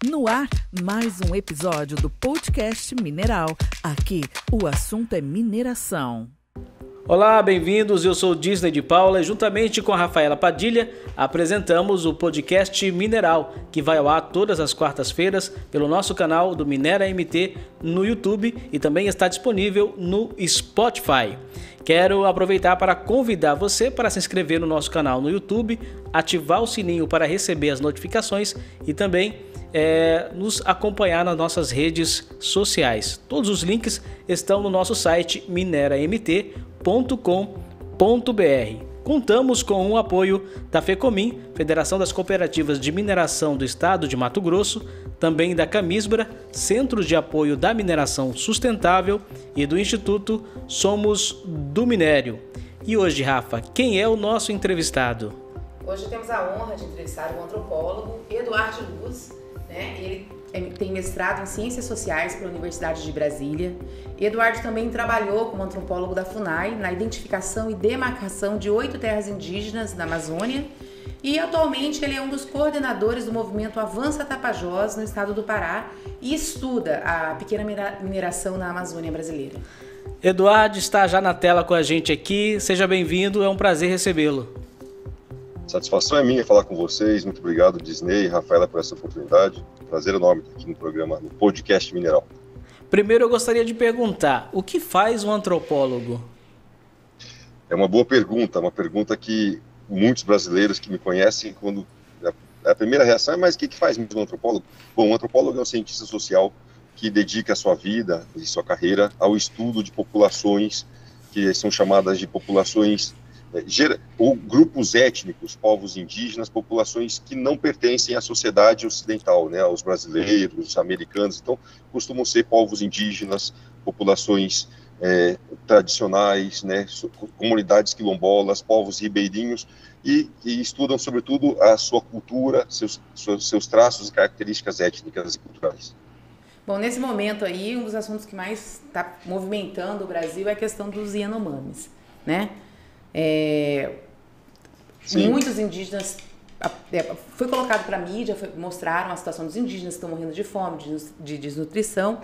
No ar, mais um episódio do podcast Mineral. Aqui, o assunto é mineração. Olá, bem-vindos. Eu sou o Disney de Paula e juntamente com a Rafaela Padilha apresentamos o podcast Mineral, que vai ao ar todas as quartas-feiras pelo nosso canal do Minera MT no YouTube e também está disponível no Spotify. Quero aproveitar para convidar você para se inscrever no nosso canal no YouTube, ativar o sininho para receber as notificações e também nos acompanhar nas nossas redes sociais. Todos os links estão no nosso site mineramt.com.br. Contamos com o apoio da FECOMIN, Federação das Cooperativas de Mineração do Estado de Mato Grosso, também da Camisbra, Centro de Apoio da Mineração Sustentável e do Instituto Somos do Minério. E hoje, Rafa, quem é o nosso entrevistado? Hoje temos a honra de entrevistar o antropólogo Eduardo Luz. Ele tem mestrado em Ciências Sociais pela Universidade de Brasília. Eduardo também trabalhou como antropólogo da FUNAI na identificação e demarcação de 8 terras indígenas na Amazônia e atualmente ele é um dos coordenadores do movimento Avança Tapajós no estado do Pará e estuda a pequena mineração na Amazônia brasileira. Eduardo está já na tela com a gente aqui, seja bem-vindo, é um prazer recebê-lo. Satisfação é minha falar com vocês, muito obrigado Disney e Rafaela por essa oportunidade, prazer enorme estar aqui no programa, no podcast Mineral. Primeiro eu gostaria de perguntar, o que faz um antropólogo? É uma boa pergunta, uma pergunta que muitos brasileiros que me conhecem, quando a primeira reação é, mas o que faz mesmo um antropólogo? Bom, um antropólogo é um cientista social que dedica a sua vida e sua carreira ao estudo de populações que são chamadas de populações ou grupos étnicos, povos indígenas, populações que não pertencem à sociedade ocidental, né, aos brasileiros, americanos, então costumam ser povos indígenas, populações tradicionais, né, comunidades quilombolas, povos ribeirinhos e estudam sobretudo a sua cultura, seus traços e características étnicas e culturais. Bom, nesse momento aí, um dos assuntos que mais está movimentando o Brasil é a questão dos Yanomamis, né? Muitos indígenas foi colocado para a mídia, mostraram a situação dos indígenas que estão morrendo de fome, de desnutrição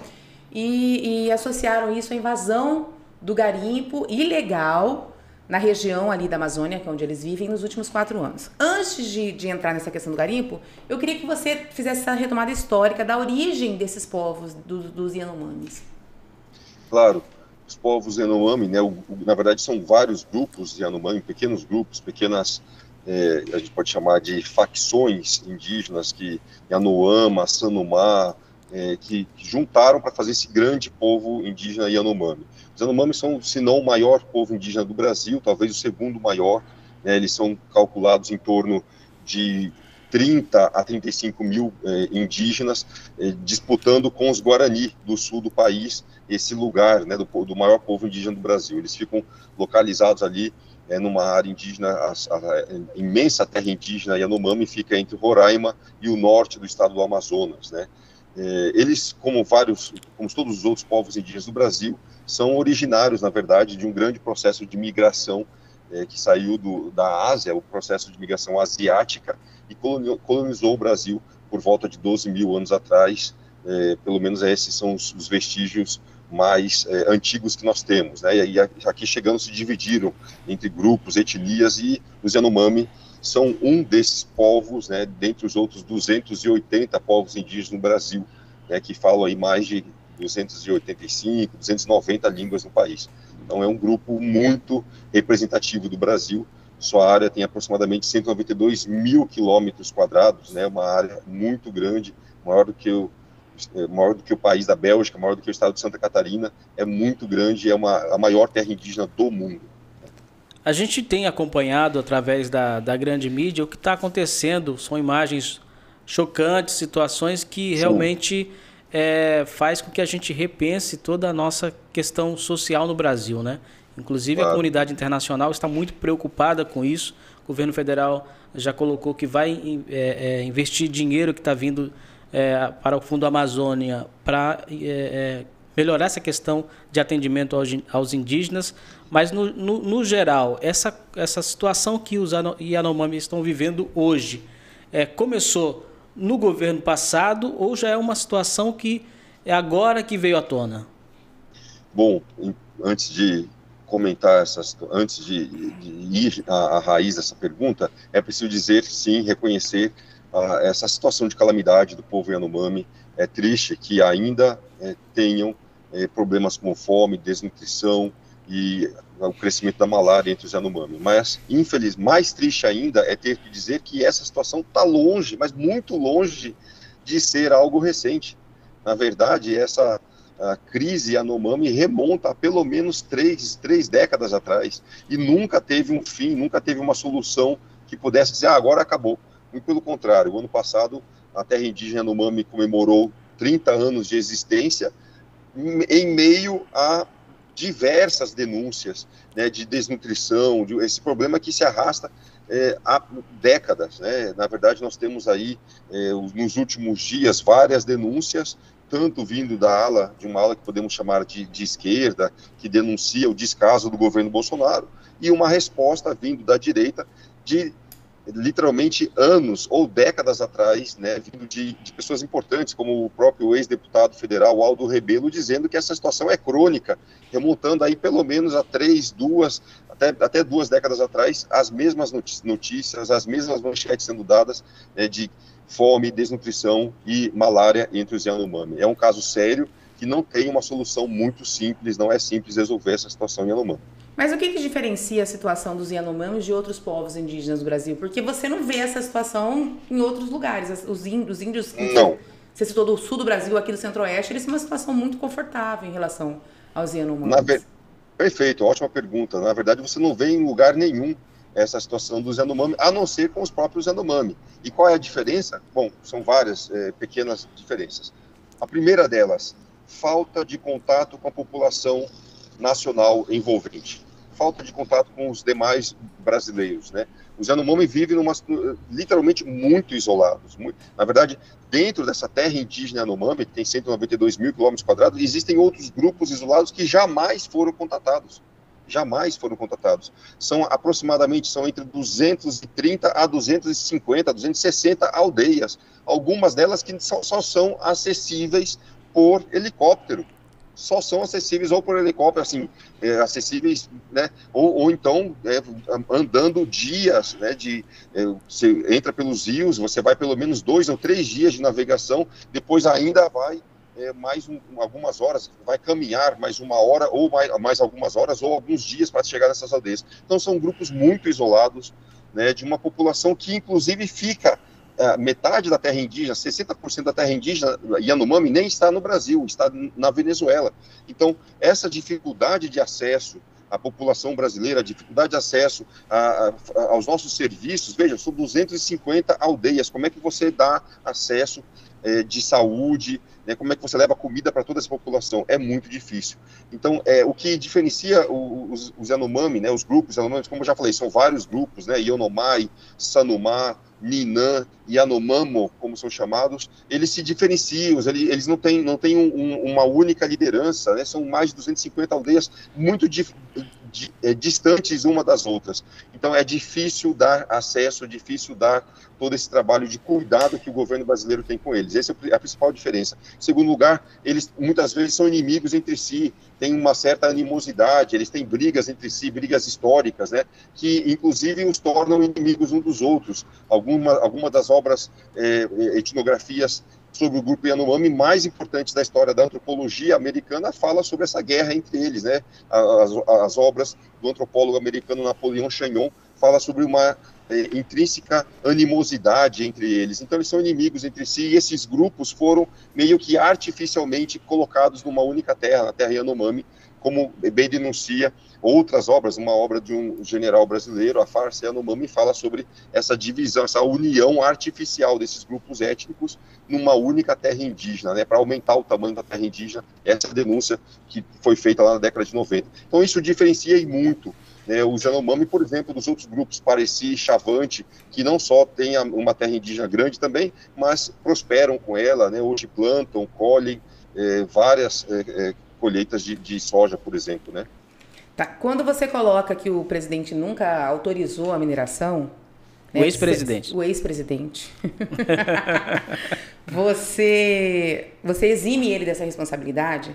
e associaram isso à invasão do garimpo ilegal na região ali da Amazônia, que é onde eles vivem, nos últimos 4 anos. Antes de entrar nessa questão do garimpo, eu queria que você fizesse essa retomada histórica da origem desses povos, dos Yanomamis. Claro. Os povos Yanomami, né, na verdade são vários grupos Yanomami, pequenos grupos, pequenas, a gente pode chamar de facções indígenas, que Yanomama, Sanumá, que juntaram para fazer esse grande povo indígena Yanomami. Os Yanomami são, se não o maior povo indígena do Brasil, talvez o segundo maior, né, eles são calculados em torno de 30 a 35 mil indígenas disputando com os Guarani do sul do país esse lugar, né, do maior povo indígena do Brasil. Eles ficam localizados ali numa área indígena, a imensa terra indígena Yanomami fica entre Roraima e o norte do estado do Amazonas, né. Eles, como todos os outros povos indígenas do Brasil, são originários, na verdade, de um grande processo de migração que saiu da Ásia, o processo de migração asiática, e colonizou o Brasil por volta de 12 mil anos atrás. Pelo menos esses são os vestígios mais antigos que nós temos, né? E aqui chegando se dividiram entre grupos, etnias, e os Yanomami são um desses povos, né, dentre os outros 280 povos indígenas no Brasil, né, que falam aí mais de 285, 290 línguas no país. Então é um grupo muito representativo do Brasil. Sua área tem aproximadamente 192 mil quilômetros quadrados, né, uma área muito grande, maior do que o país da Bélgica, maior do que o estado de Santa Catarina, é muito grande, é a maior terra indígena do mundo. A gente tem acompanhado através da grande mídia o que está acontecendo, são imagens chocantes, situações que realmente faz com que a gente repense toda a nossa questão social no Brasil, né? Inclusive a comunidade internacional está muito preocupada com isso. O governo federal já colocou que vai investir dinheiro que está vindo para o Fundo Amazônia para melhorar essa questão de atendimento aos indígenas, mas no geral, essa situação que os Yanomami estão vivendo hoje começou no governo passado ou já é uma situação que é agora que veio à tona? Bom, antes de comentar antes de ir à raiz dessa pergunta, é preciso dizer, sim, reconhecer essa situação de calamidade do povo Yanomami. É triste que ainda tenham problemas como fome, desnutrição e o crescimento da malária entre os Yanomami. Mas, infelizmente, mais triste ainda é ter que dizer que essa situação está longe, mas muito longe de ser algo recente. Na verdade, a crise Yanomami remonta a pelo menos três décadas atrás e nunca teve um fim, nunca teve uma solução que pudesse dizer, agora acabou. E pelo contrário, o ano passado a terra indígena Yanomami comemorou 30 anos de existência em meio a diversas denúncias, né, de desnutrição, esse problema que se arrasta há décadas, né? Na verdade, nós temos aí, nos últimos dias, várias denúncias, tanto vindo de uma ala que podemos chamar de esquerda, que denuncia o descaso do governo Bolsonaro, e uma resposta vindo da direita de literalmente anos ou décadas atrás, né, vindo de pessoas importantes, como o próprio ex-deputado federal Aldo Rebelo, dizendo que essa situação é crônica, remontando aí pelo menos a até 2 décadas atrás, as mesmas notícias, as mesmas manchetes sendo dadas, né, de fome, desnutrição e malária entre os Yanomami. É um caso sério que não tem uma solução muito simples, não é simples resolver essa situação em Yanomami. Mas o que diferencia a situação dos Yanomamis de outros povos indígenas do Brasil? Porque você não vê essa situação em outros lugares. Os índios não. Você citou do sul do Brasil, aqui do centro-oeste, eles têm uma situação muito confortável em relação aos Yanomamis. Perfeito, ótima pergunta. Na verdade, você não vê em lugar nenhum essa situação dos Yanomami, a não ser com os próprios Yanomami. E qual é a diferença? Bom, são várias pequenas diferenças. A primeira delas, falta de contato com a população nacional envolvente. Falta de contato com os demais brasileiros, né? Os Yanomami vivem literalmente muito isolados. Na verdade, dentro dessa terra indígena Yanomami, que tem 192 mil quilômetros quadrados, existem outros grupos isolados que jamais foram contatados. Jamais foram contatados. São entre 230 a 250, 260 aldeias. Algumas delas que só são acessíveis por helicóptero. Só são acessíveis ou por helicóptero, assim, acessíveis, né, ou então andando dias, né, você entra pelos rios, você vai pelo menos 2 ou 3 dias de navegação, depois ainda vai algumas horas, vai caminhar mais 1 hora, ou mais algumas horas, ou alguns dias para chegar nessas aldeias. Então são grupos muito isolados, né, de uma população que inclusive fica metade da terra indígena, 60% da terra indígena Yanomami nem está no Brasil, está na Venezuela. Então, essa dificuldade de acesso à população brasileira, a dificuldade de acesso aos nossos serviços, veja, são 250 aldeias, como é que você dá acesso de saúde, né, como é que você leva comida para toda essa população? É muito difícil. Então, o que diferencia os Yanomami, né, os grupos Yanomami, como eu já falei, são vários grupos, né, Yonomai, Sanumá, Ninã, Yanomamo, como são chamados, eles se diferenciam, eles não têm uma única liderança, né, são mais de 250 aldeias muito distantes uma das outras. Então é difícil dar acesso, difícil dar todo esse trabalho de cuidado que o governo brasileiro tem com eles. Essa é a principal diferença. Em segundo lugar, eles muitas vezes são inimigos entre si, têm uma certa animosidade, eles têm brigas entre si, brigas históricas, né, que inclusive os tornam inimigos uns dos outros. Alguma das obras, etnografias sobre o grupo Yanomami mais importantes da história da antropologia americana fala sobre essa guerra entre eles, né? As obras do antropólogo americano Napoleon Chagnon fala sobre uma intrínseca animosidade entre eles. Então eles são inimigos entre si e esses grupos foram meio que artificialmente colocados numa única terra, na terra Yanomami, como bem denuncia outras obras, uma obra de um general brasileiro, a farsa Yanomami, fala sobre essa divisão, essa união artificial desses grupos étnicos numa única terra indígena, né, para aumentar o tamanho da terra indígena, essa denúncia que foi feita lá na década de 90. Então isso diferencia muito, né, os Yanomami, por exemplo, dos outros grupos, Pareci e Chavante, que não só têm uma terra indígena grande também, mas prosperam com ela, né, hoje plantam, colhem várias colheitas de soja, por exemplo, né? Tá. Quando você coloca que o presidente nunca autorizou a mineração, O ex-presidente. O ex-presidente. Você exime ele dessa responsabilidade?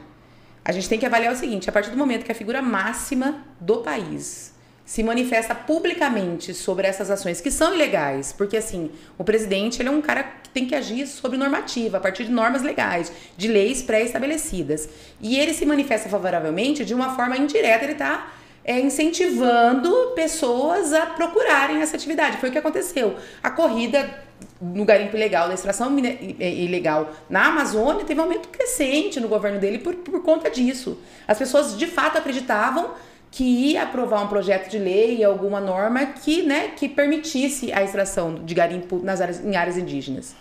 A gente tem que avaliar o seguinte: a partir do momento que a figura máxima do país se manifesta publicamente sobre essas ações que são ilegais, porque assim, o presidente ele é um cara que tem que agir sobre normativa, a partir de normas legais, de leis pré-estabelecidas. E ele se manifesta favoravelmente de uma forma indireta, ele está incentivando pessoas a procurarem essa atividade. Foi o que aconteceu. A corrida no garimpo ilegal, da extração ilegal na Amazônia, teve um aumento crescente no governo dele por conta disso. As pessoas de fato acreditavam que ia aprovar um projeto de lei, alguma norma que permitisse a extração de garimpo em áreas indígenas.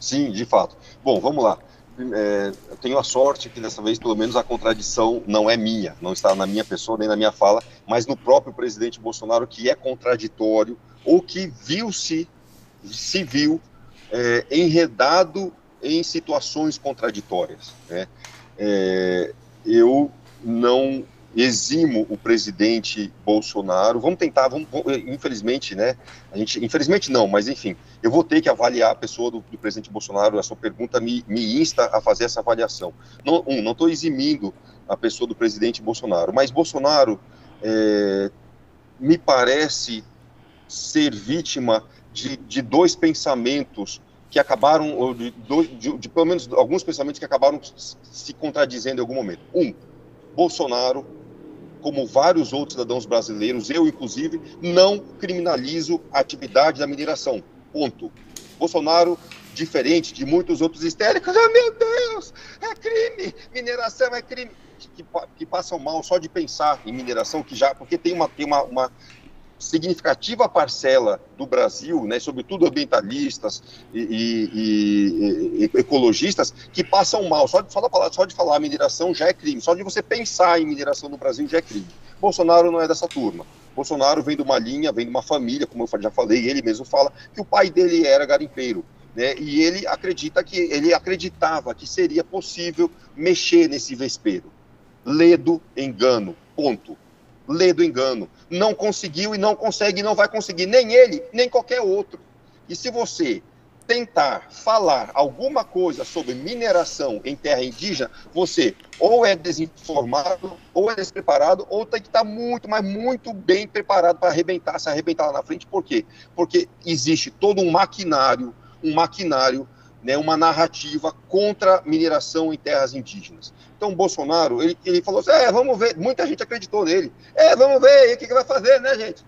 Sim, de fato. Bom, vamos lá. Eu tenho a sorte que dessa vez, pelo menos, a contradição não é minha, não está na minha pessoa nem na minha fala, mas no próprio presidente Bolsonaro, que é contraditório ou que se viu enredado em situações contraditórias, né? Eu não eximo o presidente Bolsonaro. Vamos tentar, infelizmente, né? Infelizmente não, mas enfim, eu vou ter que avaliar a pessoa do presidente Bolsonaro. A sua pergunta me insta a fazer essa avaliação. Não estou eximindo a pessoa do presidente Bolsonaro, mas Bolsonaro me parece ser vítima de dois pensamentos que acabaram, ou de pelo menos alguns pensamentos que acabaram se contradizendo em algum momento. Bolsonaro, como vários outros cidadãos brasileiros, eu inclusive, não criminalizo a atividade da mineração. Ponto. Bolsonaro, diferente de muitos outros histéricos, meu Deus, é crime, mineração é crime, que passam mal só de pensar em mineração, porque tem uma significativa parcela do Brasil, né, sobretudo ambientalistas e ecologistas, que passam mal. Só de falar mineração já é crime. Só de você pensar em mineração no Brasil já é crime. Bolsonaro não é dessa turma. Bolsonaro vem de uma linha, vem de uma família, como eu já falei, ele mesmo fala que o pai dele era garimpeiro, né, e ele acreditava que seria possível mexer nesse vespeiro. Ledo engano. Ponto. Ledo engano. Não conseguiu e não consegue e não vai conseguir, nem ele, nem qualquer outro. E se você tentar falar alguma coisa sobre mineração em terra indígena, você ou é desinformado, ou é despreparado, ou tem que estar muito, mas muito bem preparado para se arrebentar lá na frente. Por quê? Porque existe todo um maquinário, né, uma narrativa contra a mineração em terras indígenas. Então, o Bolsonaro, ele falou assim, vamos ver, muita gente acreditou nele, vamos ver aí o que vai fazer, né, gente?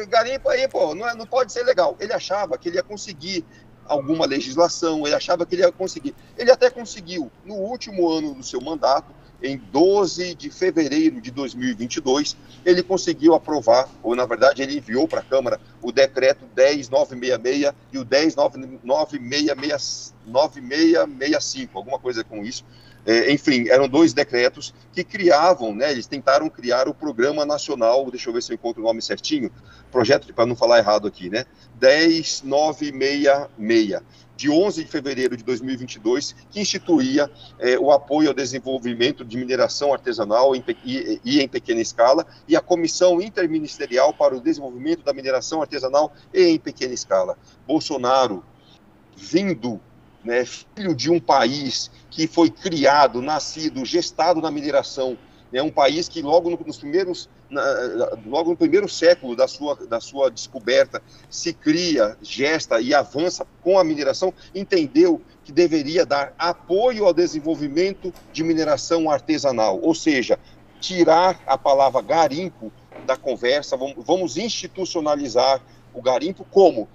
Garimpo aí, pô, não pode ser legal. Ele achava que ele ia conseguir alguma legislação, ele achava que ele ia conseguir. Ele até conseguiu, no último ano do seu mandato, em 12 de fevereiro de 2022, ele conseguiu aprovar, ou na verdade ele enviou para a Câmara o decreto 10.966 e o 10.96665, alguma coisa com isso. Enfim, eram dois decretos que criavam, né, eles tentaram criar o Programa Nacional, deixa eu ver se eu encontro o nome certinho, projeto, para não falar errado aqui, né, 10.966, de 11 de fevereiro de 2022, que instituía o apoio ao desenvolvimento de mineração artesanal e em pequena escala, e a Comissão Interministerial para o Desenvolvimento da Mineração Artesanal e em pequena escala. Bolsonaro, vindo, né, filho de um país que foi criado, nascido, gestado na mineração, né, um país que logo no primeiro século da sua descoberta se cria, gesta e avança com a mineração, entendeu que deveria dar apoio ao desenvolvimento de mineração artesanal, ou seja, tirar a palavra garimpo da conversa, vamos institucionalizar o garimpo como?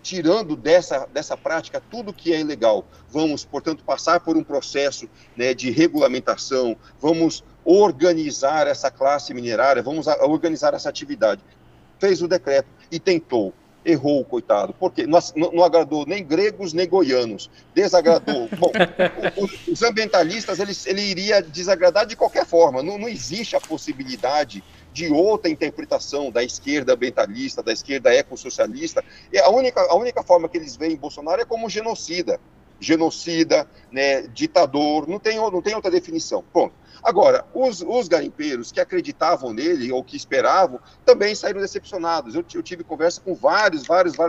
Tirando dessa prática tudo que é ilegal. Vamos, portanto, passar por um processo, né, de regulamentação, vamos organizar essa classe minerária, vamos organizar essa atividade. Fez o decreto e tentou, errou, coitado, porque não agradou nem gregos nem goianos, desagradou. Bom, os ambientalistas, ele iria desagradar de qualquer forma, não existe a possibilidade de outra interpretação da esquerda ambientalista, da esquerda ecossocialista. E a única forma que eles veem Bolsonaro é como genocida. genocida, né, ditador, não tem outra definição. Ponto. Agora, os garimpeiros que acreditavam nele ou que esperavam também saíram decepcionados. Eu tive conversa com vários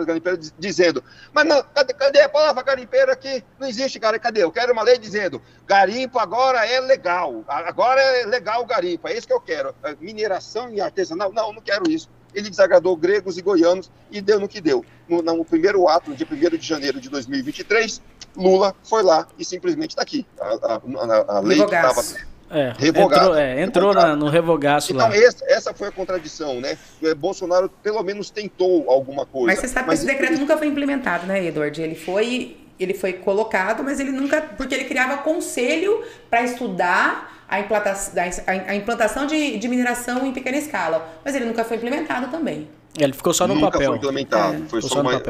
garimpeiros dizendo, mas não, cadê a palavra garimpeiro aqui? Não existe, cara, cadê? Eu quero uma lei dizendo, garimpo agora é legal o garimpo, é isso que eu quero. Mineração e artesanal, não quero isso. Ele desagradou gregos e goianos e deu no que deu. No primeiro ato, no dia 1º de janeiro de 2023, Lula foi lá e simplesmente está aqui. A lei que estava... entrou no revogaço então, lá. Essa foi a contradição, né? Bolsonaro pelo menos tentou alguma coisa. Mas você sabe que esse decreto nunca foi implementado, né, Edward? Ele foi colocado, mas ele nunca... Porque ele criava conselho para estudar a implantação de mineração em pequena escala. Mas ele nunca foi implementado também. Ele ficou só no papel. Nunca foi implementado. Foi só uma...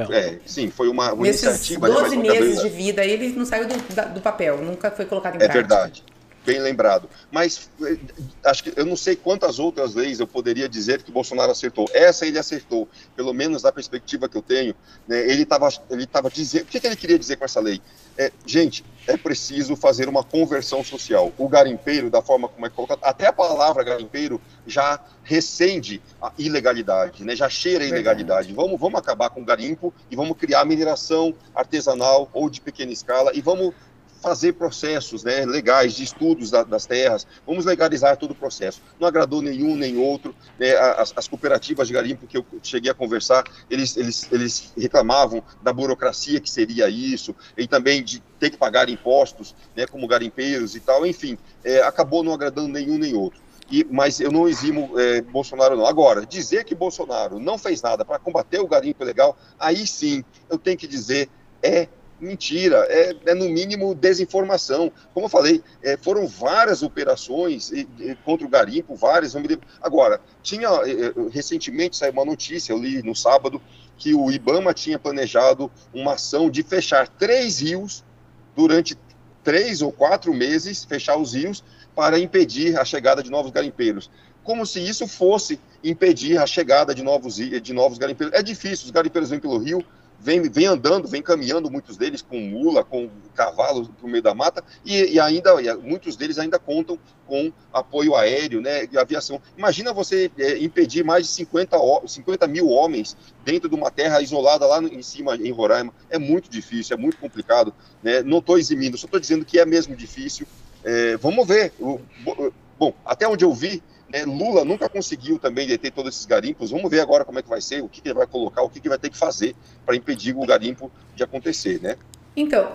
Sim, foi uma iniciativa. Nesses 12 meses de vida, ele não saiu do papel. Nunca foi colocado em prática. É verdade. Bem lembrado. Mas acho que eu não sei quantas outras leis eu poderia dizer que o Bolsonaro acertou. Essa ele acertou, pelo menos da perspectiva que eu tenho. Né, ele estava dizendo... O que ele queria dizer com essa lei? Gente, é preciso fazer uma conversão social. O garimpeiro, da forma como é colocado, até a palavra garimpeiro já recende a ilegalidade, né, já cheira a ilegalidade. Vamos acabar com o garimpo e vamos criar mineração artesanal ou de pequena escala e vamos fazer processos, né, legais de estudos das terras, vamos legalizar todo o processo. Não agradou nenhum nem outro, né, as cooperativas de garimpo que eu cheguei a conversar, eles reclamavam da burocracia que seria isso, e também de ter que pagar impostos, né, como garimpeiros e tal, enfim, acabou não agradando nenhum nem outro. Mas eu não eximo Bolsonaro não. Agora, dizer que Bolsonaro não fez nada para combater o garimpo ilegal, aí sim, eu tenho que dizer, mentira, no mínimo desinformação. Como eu falei, foram várias operações contra o garimpo, várias. Agora, recentemente saiu uma notícia, eu li no sábado, que o IBAMA tinha planejado uma ação de fechar 3 rios durante 3 ou 4 meses, fechar os rios para impedir a chegada de novos garimpeiros. Como se isso fosse impedir a chegada de novos garimpeiros. É difícil, os garimpeiros vêm pelo rio, vem andando, vem caminhando, muitos deles com mula, com cavalo no meio da mata, e muitos deles ainda contam com apoio aéreo, né, e aviação. Imagina você impedir mais de 50 mil homens dentro de uma terra isolada lá em cima, em Roraima. É muito difícil, é muito complicado, né? Não estou eximindo, só estou dizendo que é mesmo difícil. Vamos ver. Bom, até onde eu vi, Lula nunca conseguiu também deter todos esses garimpos. Vamos ver agora como é que vai ser, o que ele vai colocar, o que ele vai ter que fazer para impedir o garimpo de acontecer, né? Então,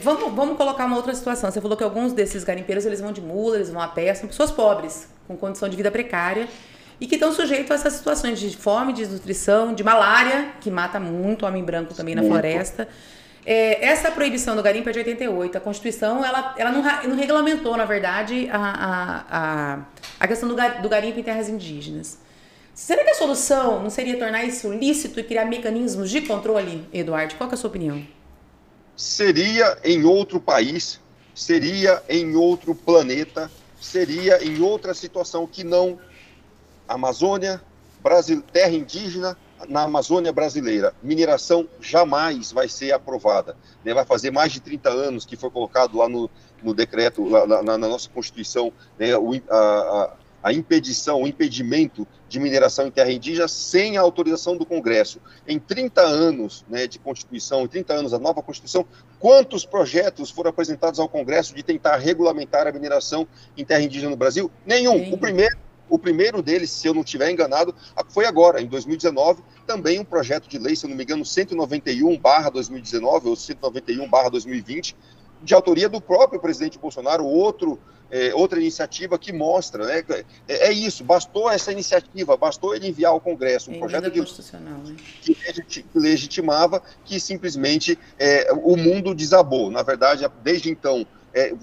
vamos colocar uma outra situação. Você falou que alguns desses garimpeiros, eles vão de mula, eles vão a pé, são pessoas pobres, com condição de vida precária, e que estão sujeitos a essas situações de fome, de desnutrição, de malária, que mata muito homem branco também na floresta. Essa proibição do garimpo é de 88. A Constituição ela não regulamentou, na verdade, a questão do garimpo em terras indígenas. Será que a solução não seria tornar isso lícito e criar mecanismos de controle, Eduardo? Qual que é a sua opinião? Seria em outro país, seria em outro planeta, seria em outra situação que não Amazônia, terra indígena, na Amazônia brasileira. Mineração jamais vai ser aprovada, né? Vai fazer mais de 30 anos que foi colocado lá no decreto, na nossa Constituição, né? A impedição, o impedimento de mineração em terra indígena sem a autorização do Congresso. Em 30 anos, né, de Constituição, em 30 anos da nova Constituição, quantos projetos foram apresentados ao Congresso de tentar regulamentar a mineração em terra indígena no Brasil? Nenhum. Sim. O primeiro deles, se eu não estiver enganado, foi agora, em 2019, também um projeto de lei, se eu não me engano, 191/2019 ou 191/2020, de autoria do próprio presidente Bolsonaro, outra iniciativa que mostra, né? É isso, bastou essa iniciativa, bastou ele enviar ao Congresso um projeto que legitimava que simplesmente o mundo desabou. Na verdade, desde então,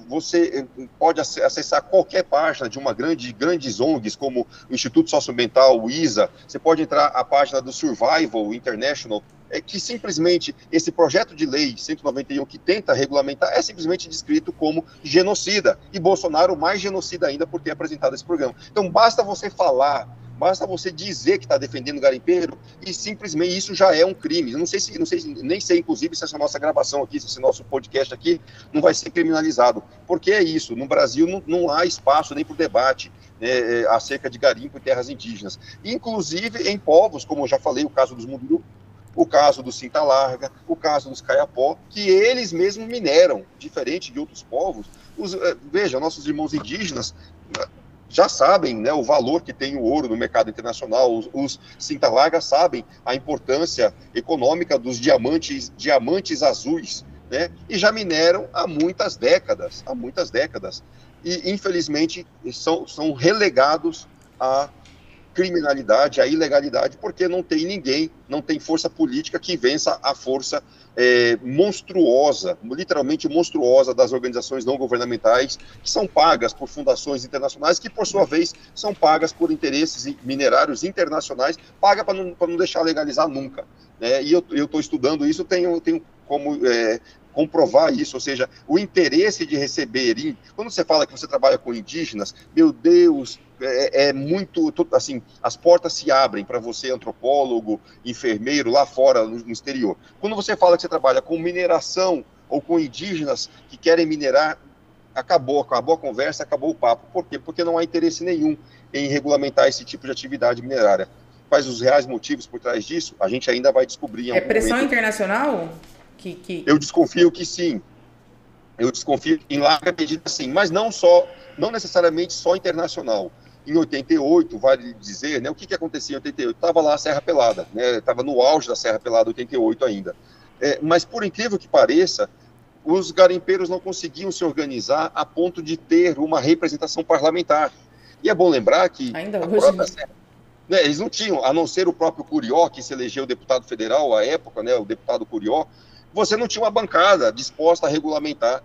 você pode acessar qualquer página de uma grandes ONGs, como o Instituto Socioambiental, o ISA, você pode entrar a página do Survival International, que simplesmente esse projeto de lei 191 que tenta regulamentar é simplesmente descrito como genocida, e Bolsonaro mais genocida ainda por ter apresentado esse programa. Então basta você falar basta você dizer que está defendendo garimpeiro e simplesmente isso já é um crime. Eu nem sei inclusive se essa nossa gravação aqui, se esse nosso podcast aqui não vai ser criminalizado. Porque é isso, no Brasil não há espaço nem para o debate acerca de garimpo em terras indígenas. Inclusive em povos, como eu já falei, o caso dos Munduruku, o caso do Cinta Larga, o caso dos Kayapó, que eles mesmos mineram, diferente de outros povos. Veja, nossos irmãos indígenas já sabem, né, o valor que tem o ouro no mercado internacional, os Cinta Larga sabem a importância econômica dos diamantes azuis, né, e já mineram há muitas décadas, e infelizmente são relegados à criminalidade, à ilegalidade, porque não tem ninguém, não tem força política que vença a força monstruosa, literalmente monstruosa, das organizações não governamentais, que são pagas por fundações internacionais, que por sua vez são pagas por interesses minerários internacionais, paga para não deixar legalizar nunca, né? E eu estou estudando isso, tenho como comprovar isso, ou seja, o interesse de receber, quando você fala que você trabalha com indígenas, meu Deus, muito, assim, as portas se abrem para você, antropólogo, enfermeiro, lá fora, no exterior. Quando você fala que você trabalha com mineração ou com indígenas que querem minerar, acabou a conversa, acabou o papo. Por quê? Porque não há interesse nenhum em regulamentar esse tipo de atividade minerária. Quais os reais motivos por trás disso? A gente ainda vai descobrir em algum pressão momento. Internacional? Eu desconfio que sim. Eu desconfio em larga medida sim, mas não necessariamente só internacional. Em 88, vale dizer, né, o que acontecia em 88? Estava lá a Serra Pelada, né, estava no auge da Serra Pelada, 88 ainda. Mas por incrível que pareça, os garimpeiros não conseguiam se organizar a ponto de ter uma representação parlamentar. E é bom lembrar que ainda a hoje, própria Serra, né, eles não tinham, a não ser o próprio Curió, que se elegeu deputado federal à época, né, o deputado Curió, você não tinha uma bancada disposta a regulamentar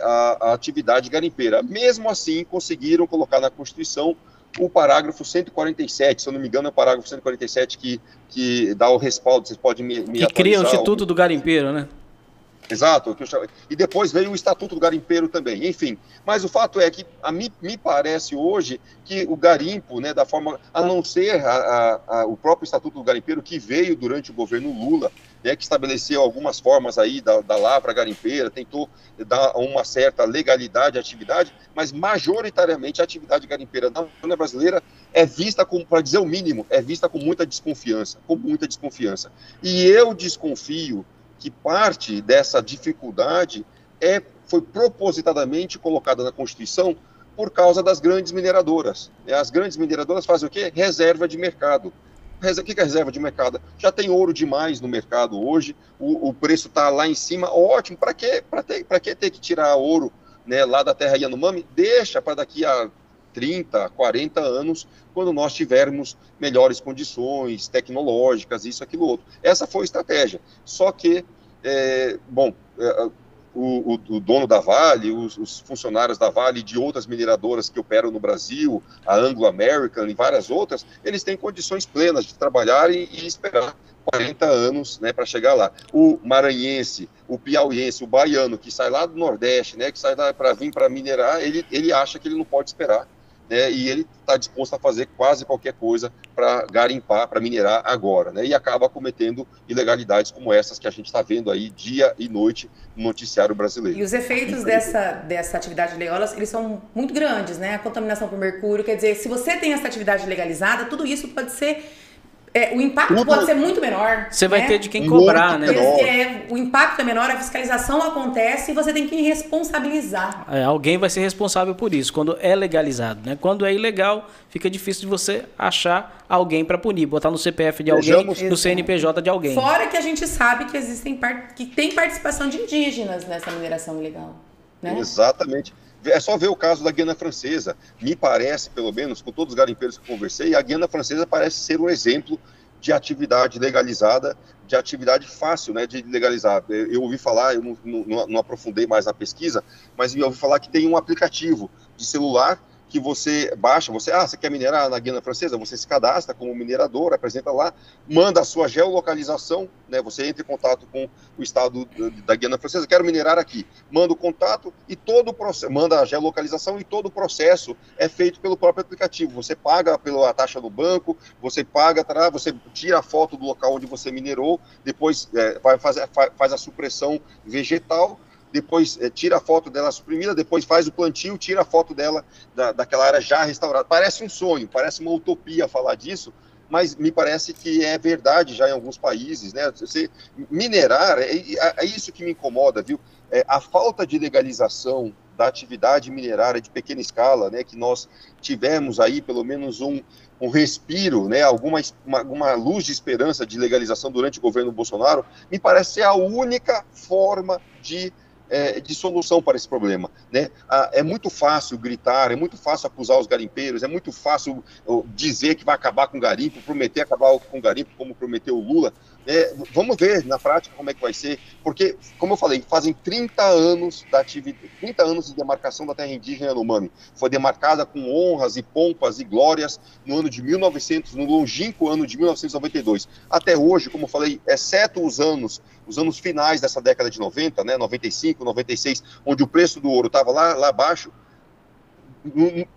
a atividade garimpeira. Mesmo assim, conseguiram colocar na Constituição o parágrafo 147, se eu não me engano, é o parágrafo 147 que dá o respaldo, vocês podem me atualizar. Que cria o Instituto do Garimpeiro, né? Exato, e depois veio o Estatuto do Garimpeiro também, enfim. Mas o fato é que me parece hoje que o garimpo, né, da forma, a não ser o próprio Estatuto do Garimpeiro, que veio durante o governo Lula, né, que estabeleceu algumas formas aí da lavra garimpeira, tentou dar uma certa legalidade à atividade, mas majoritariamente a atividade garimpeira na Amazônia brasileira é vista, para dizer o mínimo, é vista com muita desconfiança, E eu desconfio que parte dessa dificuldade foi propositadamente colocada na Constituição por causa das grandes mineradoras. As grandes mineradoras fazem o quê? Reserva de mercado. O que é reserva de mercado? Já tem ouro demais no mercado hoje, o preço está lá em cima, ótimo, para que ter que tirar ouro, né, lá da terra Yanomami? Deixa para daqui a 30, 40 anos, quando nós tivermos melhores condições tecnológicas, isso, aquilo, outro. Essa foi a estratégia. Só que, o dono da Vale, os funcionários da Vale e de outras mineradoras que operam no Brasil, a Anglo American e várias outras, eles têm condições plenas de trabalhar e esperar 40 anos, né, para chegar lá. O maranhense, o piauiense, o baiano, que sai lá do Nordeste, né, que sai para vir para minerar, ele acha que ele não pode esperar, né, e ele está disposto a fazer quase qualquer coisa para garimpar, para minerar agora, né, e acaba cometendo ilegalidades como essas que a gente está vendo aí dia e noite no noticiário brasileiro. E os efeitos dessa atividade ilegal, eles são muito grandes, né? A contaminação por mercúrio, quer dizer, se você tem essa atividade legalizada, tudo isso pode ser... o impacto pode ser muito menor. Você vai ter de quem cobrar, né? O impacto é menor, a fiscalização acontece e você tem que responsabilizar. Alguém vai ser responsável por isso, quando é legalizado, né? Quando é ilegal, fica difícil de você achar alguém para punir, botar no CPF de alguém, no CNPJ de alguém. Fora que a gente sabe que tem participação de indígenas nessa mineração ilegal, né? Exatamente. É só ver o caso da Guiana Francesa. Me parece, pelo menos, com todos os garimpeiros que eu conversei, a Guiana Francesa parece ser um exemplo de atividade legalizada, de atividade fácil, né, de legalizar. Eu ouvi falar, eu não aprofundei mais na pesquisa, mas eu ouvi falar que tem um aplicativo de celular que você baixa, você quer minerar na Guiana Francesa? Você se cadastra como minerador, apresenta lá, manda a sua geolocalização, né? Você entra em contato com o estado da Guiana Francesa, quero minerar aqui. Manda o contato e todo o processo, manda a geolocalização e todo o processo é feito pelo próprio aplicativo. Você paga pela taxa do banco, você paga, você tira a foto do local onde você minerou, depois faz a supressão vegetal, depois tira a foto dela suprimida, depois faz o plantio, tira a foto dela daquela área já restaurada. Parece um sonho, parece uma utopia falar disso, mas me parece que é verdade já em alguns países, né? Você minerar, é isso que me incomoda, viu? A falta de legalização da atividade minerária de pequena escala, né, que nós tivemos aí pelo menos um respiro, né, uma luz de esperança de legalização durante o governo Bolsonaro, me parece ser a única forma de solução para esse problema, né? É muito fácil gritar, é muito fácil acusar os garimpeiros, é muito fácil dizer que vai acabar com o garimpo, prometer acabar com o garimpo, como prometeu o Lula. Vamos ver na prática como é que vai ser, porque, como eu falei, fazem 30 anos de demarcação da terra indígena Yanomami. Foi demarcada com honras e pompas e glórias no no longínquo ano de 1992. Até hoje, como eu falei, exceto os anos finais dessa década de 90, né, 95, 96, onde o preço do ouro estava lá abaixo,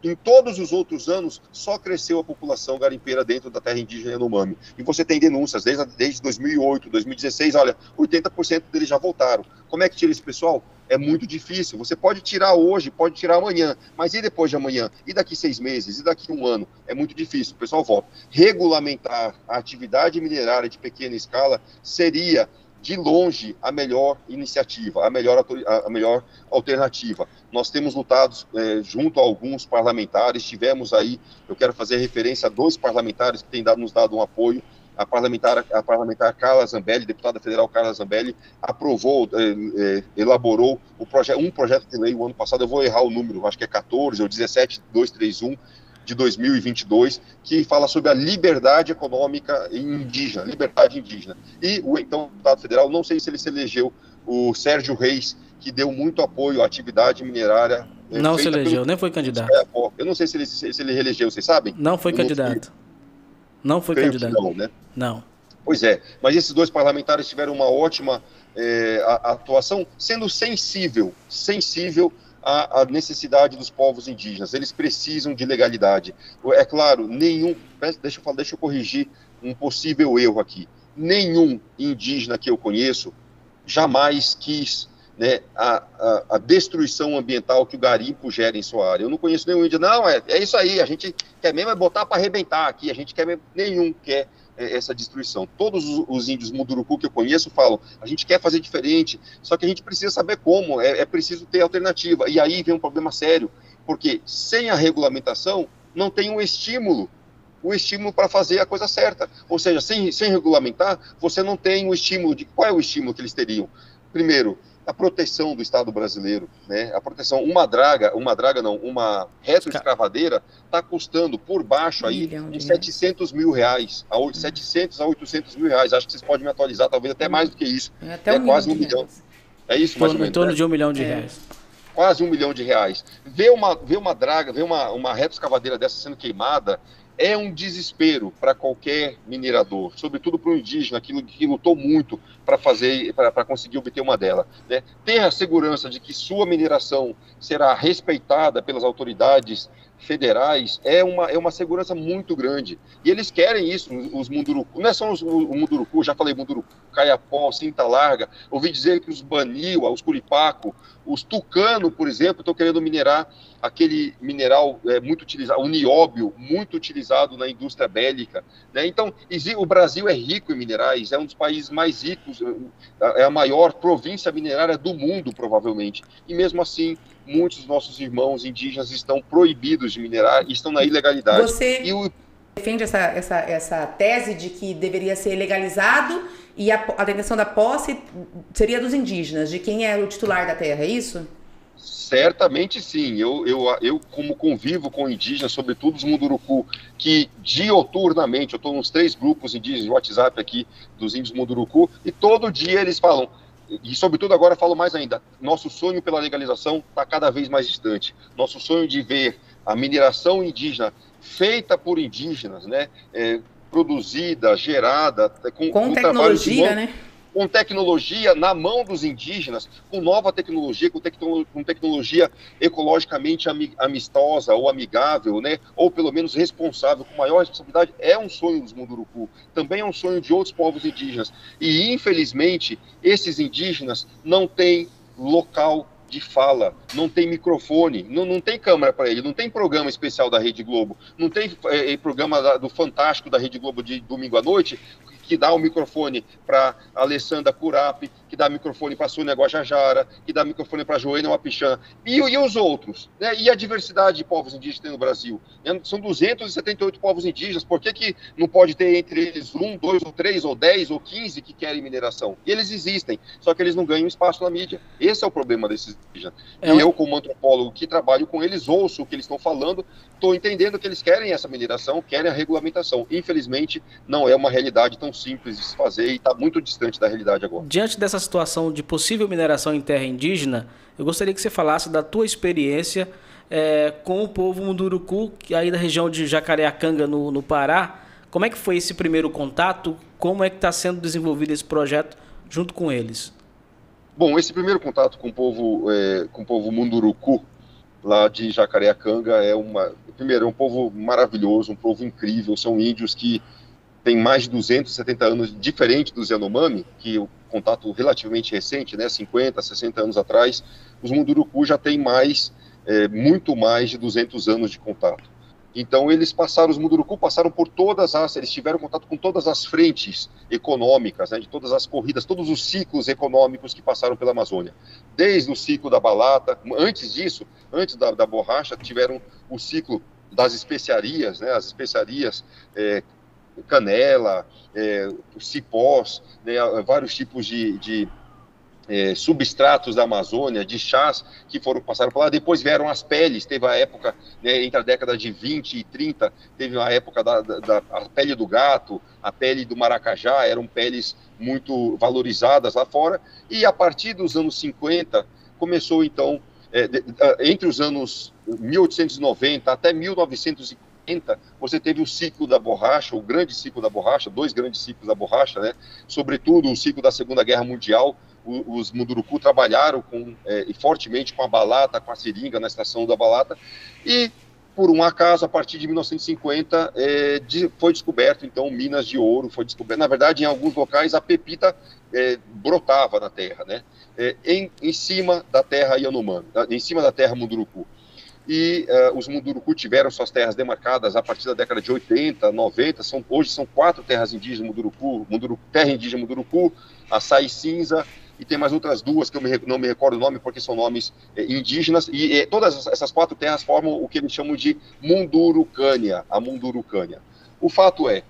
em todos os outros anos, só cresceu a população garimpeira dentro da terra indígena Yanomami. E você tem denúncias, desde 2008, 2016, olha, 80% deles já voltaram. Como é que tira esse pessoal? É muito difícil. Você pode tirar hoje, pode tirar amanhã, mas e depois de amanhã? E daqui 6 meses? E daqui 1 ano? É muito difícil, o pessoal volta. Regulamentar a atividade minerária de pequena escala seria, de longe, a melhor iniciativa, a melhor alternativa. Nós temos lutado junto a alguns parlamentares, tivemos aí, eu quero fazer referência a 2 parlamentares que têm nos dado um apoio. A parlamentar Carla Zambelli, deputada federal Carla Zambelli, elaborou um projeto de lei o ano passado, eu vou errar o número, acho que é 14 ou 17231, de 2022, que fala sobre a liberdade econômica indígena, liberdade indígena. E o então deputado federal, não sei se ele se elegeu, o Sérgio Reis, que deu muito apoio à atividade minerária. Não se elegeu, nem foi candidato. Eu não sei se ele reelegeu, vocês sabem? Não foi candidato. Não foi candidato. Não, né? Não. Pois é, mas esses 2 parlamentares tiveram uma ótima atuação, sendo sensível a necessidade dos povos indígenas. Eles precisam de legalidade. É claro, deixa eu corrigir um possível erro aqui. Nenhum indígena que eu conheço jamais quis, né, a destruição ambiental que o garimpo gera em sua área. Eu não conheço nenhum indígena. Não, é isso aí, a gente quer mesmo botar para arrebentar aqui, nenhum quer essa destruição. Todos os índios Munduruku que eu conheço falam, a gente quer fazer diferente, só que a gente precisa saber como, é preciso ter alternativa. E aí vem um problema sério, porque sem a regulamentação não tem um estímulo para fazer a coisa certa. Ou seja, sem regulamentar, você não tem o estímulo qual é o estímulo que eles teriam? Primeiro, a proteção do Estado brasileiro, né? A proteção, uma retroescavadeira está custando por baixo aí uns 700 mil reais, 700 a 800 mil reais. Acho que vocês podem me atualizar, talvez até mais do que isso. Até quase 1 milhão. É isso, mais ou menos. Em torno de 1 milhão de reais. Quase 1 milhão de reais. Ver uma retroescavadeira dessa sendo queimada é um desespero para qualquer minerador, sobretudo para o indígena que lutou muito para conseguir obter uma dela, né? Ter a segurança de que sua mineração será respeitada pelas autoridades federais é uma segurança muito grande. E eles querem isso, os Munduruku. Não é só o Munduruku, já falei Munduruku, Caiapó, Cinta Larga. Ouvi dizer que os Baniwa, os Curipaco, os Tucano, por exemplo, estão querendo minerar aquele mineral muito utilizado, o nióbio, muito utilizado na indústria bélica, né? Então, o Brasil é rico em minerais, é um dos países mais ricos, é a maior província minerária do mundo, provavelmente. E mesmo assim, muitos dos nossos irmãos indígenas estão proibidos de minerar e estão na ilegalidade. Você defende essa tese de que deveria ser legalizado e a detenção da posse seria dos indígenas, de quem é o titular da terra, é isso? Certamente sim. Eu como convivo com indígenas, sobretudo os Munduruku, que dioturnamente, eu estou nos 3 grupos indígenas de WhatsApp aqui, dos índios Munduruku, e todo dia eles falam, e sobretudo agora falo mais ainda, nosso sonho pela legalização está cada vez mais distante. Nosso sonho de ver a mineração indígena feita por indígenas, né, produzida, gerada, com tecnologia, né? Com tecnologia na mão dos indígenas, com nova tecnologia, com tecnologia ecologicamente amistosa ou amigável, né? Ou pelo menos responsável, com maior responsabilidade, é um sonho dos Munduruku, também é um sonho de outros povos indígenas. E, infelizmente, esses indígenas não têm local de fala, não tem microfone, não tem câmera para ele, não tem programa especial da Rede Globo, não tem programa do Fantástico da Rede Globo de domingo à noite, que dá o microfone para Alessandra Curapi, que dá microfone para Sônia Guajajara, que dá microfone para Joênia Wapichã, e os outros, né? E a diversidade de povos indígenas que tem no Brasil. São 278 povos indígenas, por que não pode ter entre eles 1, 2, ou 3, ou 10, ou 15 que querem mineração? E eles existem, só que eles não ganham espaço na mídia. Esse é o problema desses indígenas. E eu, como antropólogo que trabalho com eles, ouço o que eles estão falando, estou entendendo que eles querem essa mineração, querem a regulamentação. Infelizmente, não é uma realidade tão simples de se fazer e está muito distante da realidade agora. Diante dessa situação de possível mineração em terra indígena, eu gostaria que você falasse da tua experiência com o povo Munduruku, aí da região de Jacareacanga, no Pará. Como é que foi esse primeiro contato? Como é que está sendo desenvolvido esse projeto junto com eles? Bom, esse primeiro contato com o povo Munduruku, lá de Jacareacanga, é um povo maravilhoso, um povo incrível, são índios que tem mais de 270 anos, diferente dos Yanomami, que o contato relativamente recente, né, 50, 60 anos atrás, os Munduruku já têm muito mais de 200 anos de contato. Então os Munduruku passaram por eles tiveram contato com todas as frentes econômicas, né, de todas as corridas, todos os ciclos econômicos que passaram pela Amazônia. Desde o ciclo da balata, antes disso, antes da borracha, tiveram o ciclo das especiarias, né, as especiarias, canela, cipós, né, vários tipos de substratos da Amazônia, de chás que passaram por lá. Depois vieram as peles, teve a época, né, entre a década de 20 e 30, teve a época a pele do gato, a pele do maracajá, eram peles muito valorizadas lá fora, e a partir dos anos 50, começou então, entre os anos 1890 até 1940, você teve o ciclo da borracha, o grande ciclo da borracha, 2 grandes ciclos da borracha, né? Sobretudo o ciclo da Segunda Guerra Mundial. Os Munduruku trabalharam fortemente com a balata, com a seringa na extração da balata, e por um acaso, a partir de 1950, foi descoberto, então, minas de ouro, na verdade, em alguns locais, a pepita brotava na terra, né? Em cima da terra Yanomami, em cima da terra Munduruku. E os Munduruku tiveram suas terras demarcadas a partir da década de 80, 90, hoje são 4 terras indígenas Munduruku, terra indígena Munduruku, Açaí Cinza, e tem mais outras 2 que eu não me recordo o nome porque são nomes indígenas, e todas essas 4 terras formam o que eles chamam de Mundurucânia, a Mundurucânia. O fato é,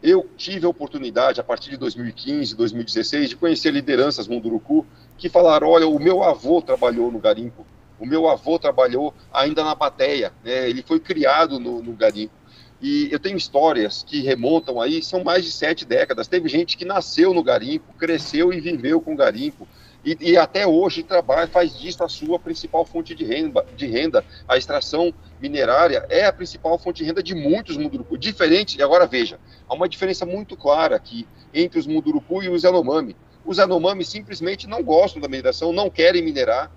eu tive a oportunidade, a partir de 2015, 2016, de conhecer lideranças Munduruku que falaram, olha, o meu avô trabalhou no garimpo, o meu avô trabalhou ainda na bateia, né? Ele foi criado no garimpo. E eu tenho histórias que remontam aí, são mais de 7 décadas. Teve gente que nasceu no garimpo, cresceu e viveu com o garimpo. E até hoje faz disso a sua principal fonte de renda. A extração minerária é a principal fonte de renda de muitos Munduruku. Diferente, e agora veja, há uma diferença muito clara aqui entre os Munduruku e os Yanomami. Os Yanomami simplesmente não gostam da mineração, não querem minerar,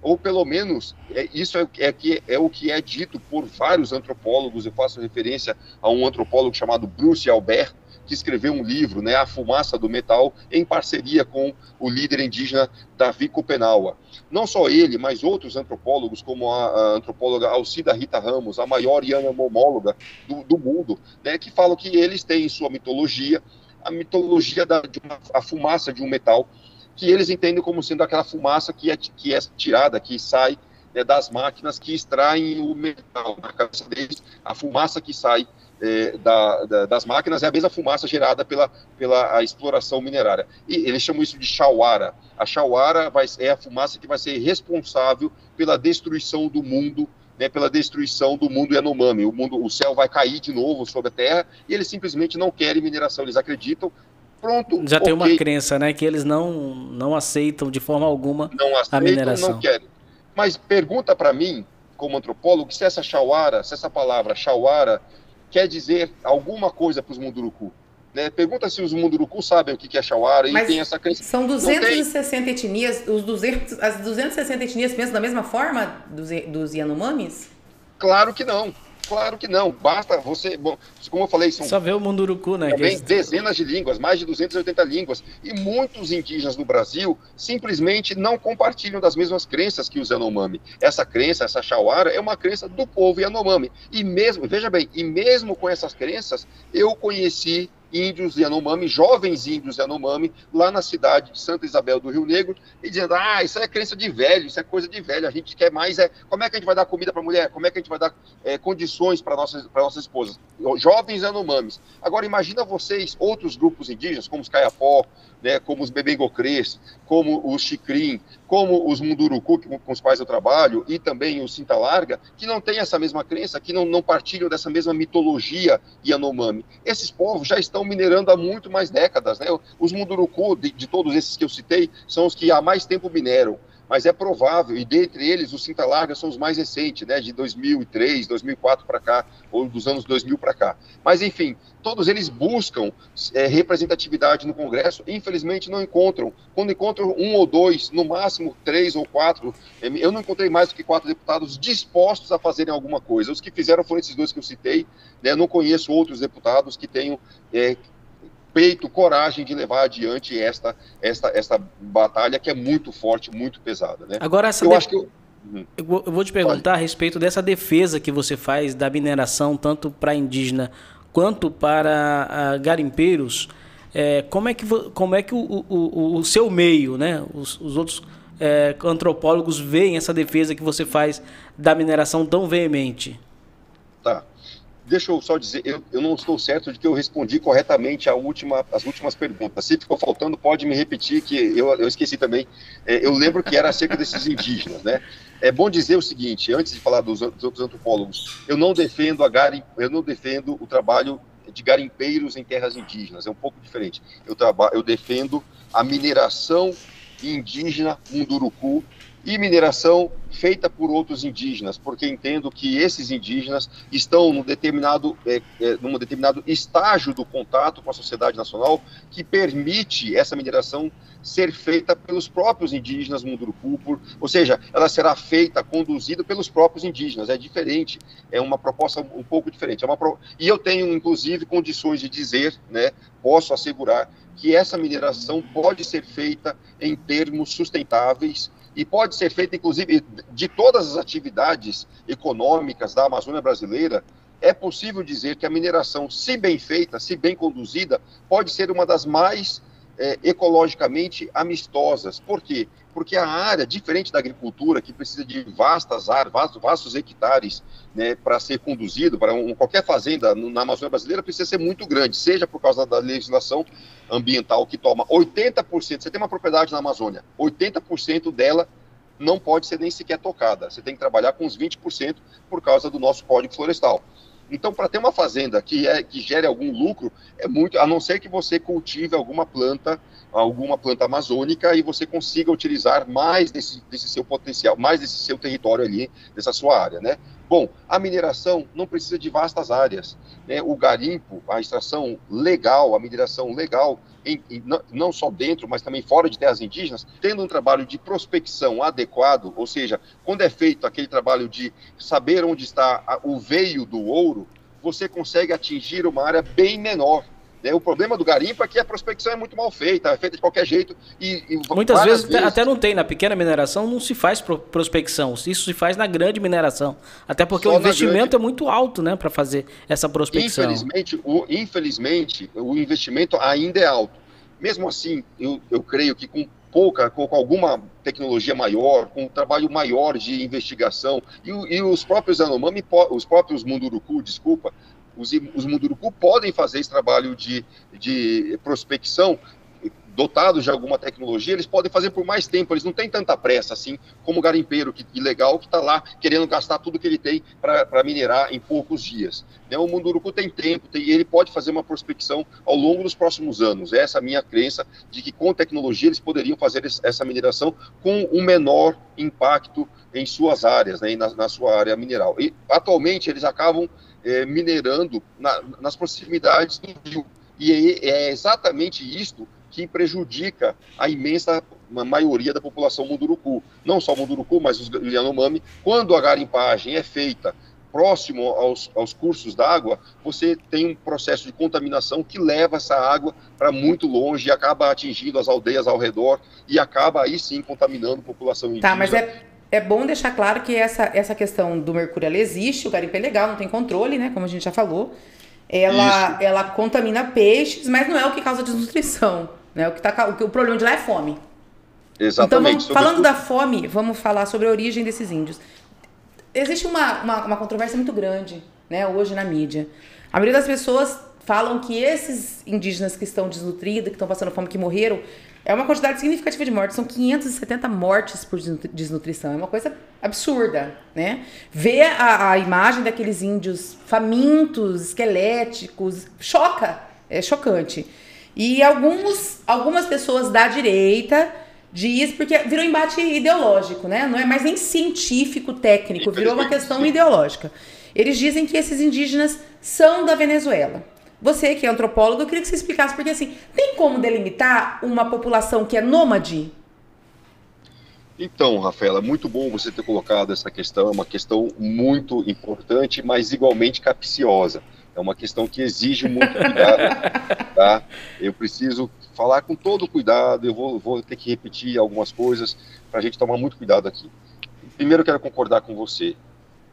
ou pelo menos isso é o que é dito por vários antropólogos. Eu faço referência a um antropólogo chamado Bruce Albert, que escreveu um livro, né, A Fumaça do Metal, em parceria com o líder indígena Davi Kopenawa. Não só ele, mas outros antropólogos, como a antropóloga Alcida Rita Ramos, a maior yanomamóloga do mundo, né, que falam que eles têm em sua mitologia a mitologia a fumaça de um metal, que eles entendem como sendo aquela fumaça que é tirada, que sai, né, das máquinas que extraem o metal. Na cabeça deles, a fumaça que sai das máquinas é a mesma fumaça gerada pela a exploração minerária. E eles chamam isso de chauara. A chauara é a fumaça que vai ser responsável pela destruição do mundo, né, pela destruição do mundo Yanomami. O céu vai cair de novo sobre a terra, e eles simplesmente não querem mineração. Eles acreditam. Pronto, já tem uma crença, né, que eles não aceitam de forma alguma a mineração. Não querem. Mas pergunta para mim, como antropólogo, se essa Chauara, se essa palavra Chauara quer dizer alguma coisa para os Munduruku. Né? Pergunta se os Munduruku sabem o que é Chauara e tem essa crença. São 260 etnias, as 260 etnias pensam da mesma forma dos Yanomamis? Claro que não. Claro que não, basta você, bom, como eu falei, são só ver o Munduruku, né? Também dezenas de línguas, mais de 280 línguas, e muitos indígenas no Brasil simplesmente não compartilham das mesmas crenças que os Yanomami. Essa crença, essa Chauara, é uma crença do povo Yanomami. E mesmo, veja bem, e mesmo com essas crenças, eu conheci índios Yanomami, jovens índios Yanomami, lá na cidade de Santa Isabel do Rio Negro, e dizendo, isso é crença de velho, isso é coisa de velho, a gente quer mais, como é que a gente vai dar comida para a mulher, como é que a gente vai dar condições para nossas esposas, jovens Yanomamis. Agora imagina vocês, outros grupos indígenas, como os Kayapó, né, como os Bebengocrês, como os Xicrim, como os Munduruku, com os quais eu trabalho, e também os Cinta Larga, que não têm essa mesma crença, que não partilham dessa mesma mitologia Yanomami. Esses povos já estão minerando há muito mais décadas, né? Os Munduruku, de todos esses que eu citei, são os que há mais tempo mineram. Mas é provável, e dentre eles, os Cinta Larga são os mais recentes, né, de 2003, 2004 para cá, ou dos anos 2000 para cá. Mas, enfim, todos eles buscam representatividade no Congresso, infelizmente não encontram. Quando encontram 1 ou 2, no máximo 3 ou 4, eu não encontrei mais do que 4 deputados dispostos a fazerem alguma coisa. Os que fizeram foram esses 2 que eu citei, né, eu não conheço outros deputados que tenham peito, coragem de levar adiante esta batalha que é muito forte, muito pesada, né? Agora, eu vou te perguntar a respeito dessa defesa que você faz da mineração, tanto para indígena quanto para garimpeiros. Como é que o seu meio, né, os outros antropólogos veem essa defesa que você faz da mineração tão veemente? Tá. Deixa eu só dizer, eu não estou certo de que eu respondi corretamente as últimas perguntas. Se ficou faltando, pode me repetir, que eu esqueci também. Eu lembro que era acerca desses indígenas, né? É bom dizer o seguinte, antes de falar dos outros antropólogos, eu não defendo o trabalho de garimpeiros em terras indígenas, é um pouco diferente. Eu defendo a mineração indígena Munduruku e mineração feita por outros indígenas, porque entendo que esses indígenas estão num determinado estágio do contato com a sociedade nacional que permite essa mineração ser feita pelos próprios indígenas Munduruku, ou seja, ela será feita, conduzida pelos próprios indígenas, é diferente, é uma proposta um pouco diferente. E eu tenho, inclusive, condições de dizer, né, posso assegurar, que essa mineração pode ser feita em termos sustentáveis e pode ser feita, inclusive, de todas as atividades econômicas da Amazônia brasileira. É possível dizer que a mineração, se bem feita, se bem conduzida, pode ser uma das mais ecologicamente amistosas. Por quê? Porque a área, diferente da agricultura, que precisa de vastas áreas, vastos hectares, né, para ser conduzido, para qualquer fazenda na Amazônia brasileira, precisa ser muito grande, seja por causa da legislação ambiental que toma 80%, você tem uma propriedade na Amazônia, 80% dela não pode ser nem sequer tocada, você tem que trabalhar com uns 20% por causa do nosso Código Florestal. Então, para ter uma fazenda que gere algum lucro, é muito, a não ser que você cultive alguma planta amazônica e você consiga utilizar mais desse seu potencial, mais desse seu território ali, dessa sua área, né? Bom, a mineração não precisa de vastas áreas, né? O garimpo, a extração legal, a mineração legal, não só dentro, mas também fora de terras indígenas, tendo um trabalho de prospecção adequado, ou seja, quando é feito aquele trabalho de saber onde está o veio do ouro, você consegue atingir uma área bem menor. Né? O problema do garimpo é que a prospecção é muito mal feita, é feita de qualquer jeito. Muitas vezes até não tem, na pequena mineração não se faz prospecção, isso se faz na grande mineração. Até porque o investimento é muito alto, né, para fazer essa prospecção. Infelizmente, o investimento ainda é alto. Mesmo assim, eu creio que com alguma tecnologia maior, com um trabalho maior de investigação, e os próprios Yanomami, os próprios Munduruku, os Munduruku podem fazer esse trabalho de prospecção dotados de alguma tecnologia, eles podem fazer por mais tempo, eles não têm tanta pressa, assim, como o garimpeiro ilegal que está lá querendo gastar tudo que ele tem para minerar em poucos dias. Né? O Munduruku tem tempo, ele pode fazer uma prospecção ao longo dos próximos anos. Essa é a minha crença de que com tecnologia eles poderiam fazer essa mineração com um menor impacto em suas áreas, né, na sua área mineral. E atualmente eles acabam minerando nas proximidades do rio. E é exatamente isto que prejudica a imensa maioria da população Munduruku. Não só Munduruku, mas os Yanomami. Quando a garimpagem é feita próximo aos cursos d'água, você tem um processo de contaminação que leva essa água para muito longe e acaba atingindo as aldeias ao redor e acaba aí sim contaminando a população indígena. Tá, mas é bom deixar claro que essa questão do mercúrio, ela existe, o garimpo é legal, não tem controle, né, como a gente já falou. Ela contamina peixes, mas não é o que causa desnutrição, né? O problema de lá é fome. Exatamente. Então, falando da fome, vamos falar sobre a origem desses índios. Existe uma controvérsia muito grande, né, hoje na mídia. A maioria das pessoas falam que esses indígenas que estão desnutridos, que estão passando fome, que morreram, é uma quantidade significativa de mortes. São 570 mortes por desnutrição. É uma coisa absurda, né? Ver a imagem daqueles índios famintos, esqueléticos, é chocante. E algumas pessoas da direita diz, porque virou embate ideológico, né? Não é mais nem científico, técnico, virou uma questão ideológica. Eles dizem que esses indígenas são da Venezuela. Você, que é antropólogo, eu queria que você explicasse, porque assim, tem como delimitar uma população que é nômade? Então, Rafaela, muito bom você ter colocado essa questão, é uma questão muito importante, mas igualmente capciosa. É uma questão que exige muito cuidado, tá? Eu preciso falar com todo cuidado, eu vou ter que repetir algumas coisas para a gente tomar muito cuidado aqui. Primeiro, eu quero concordar com você.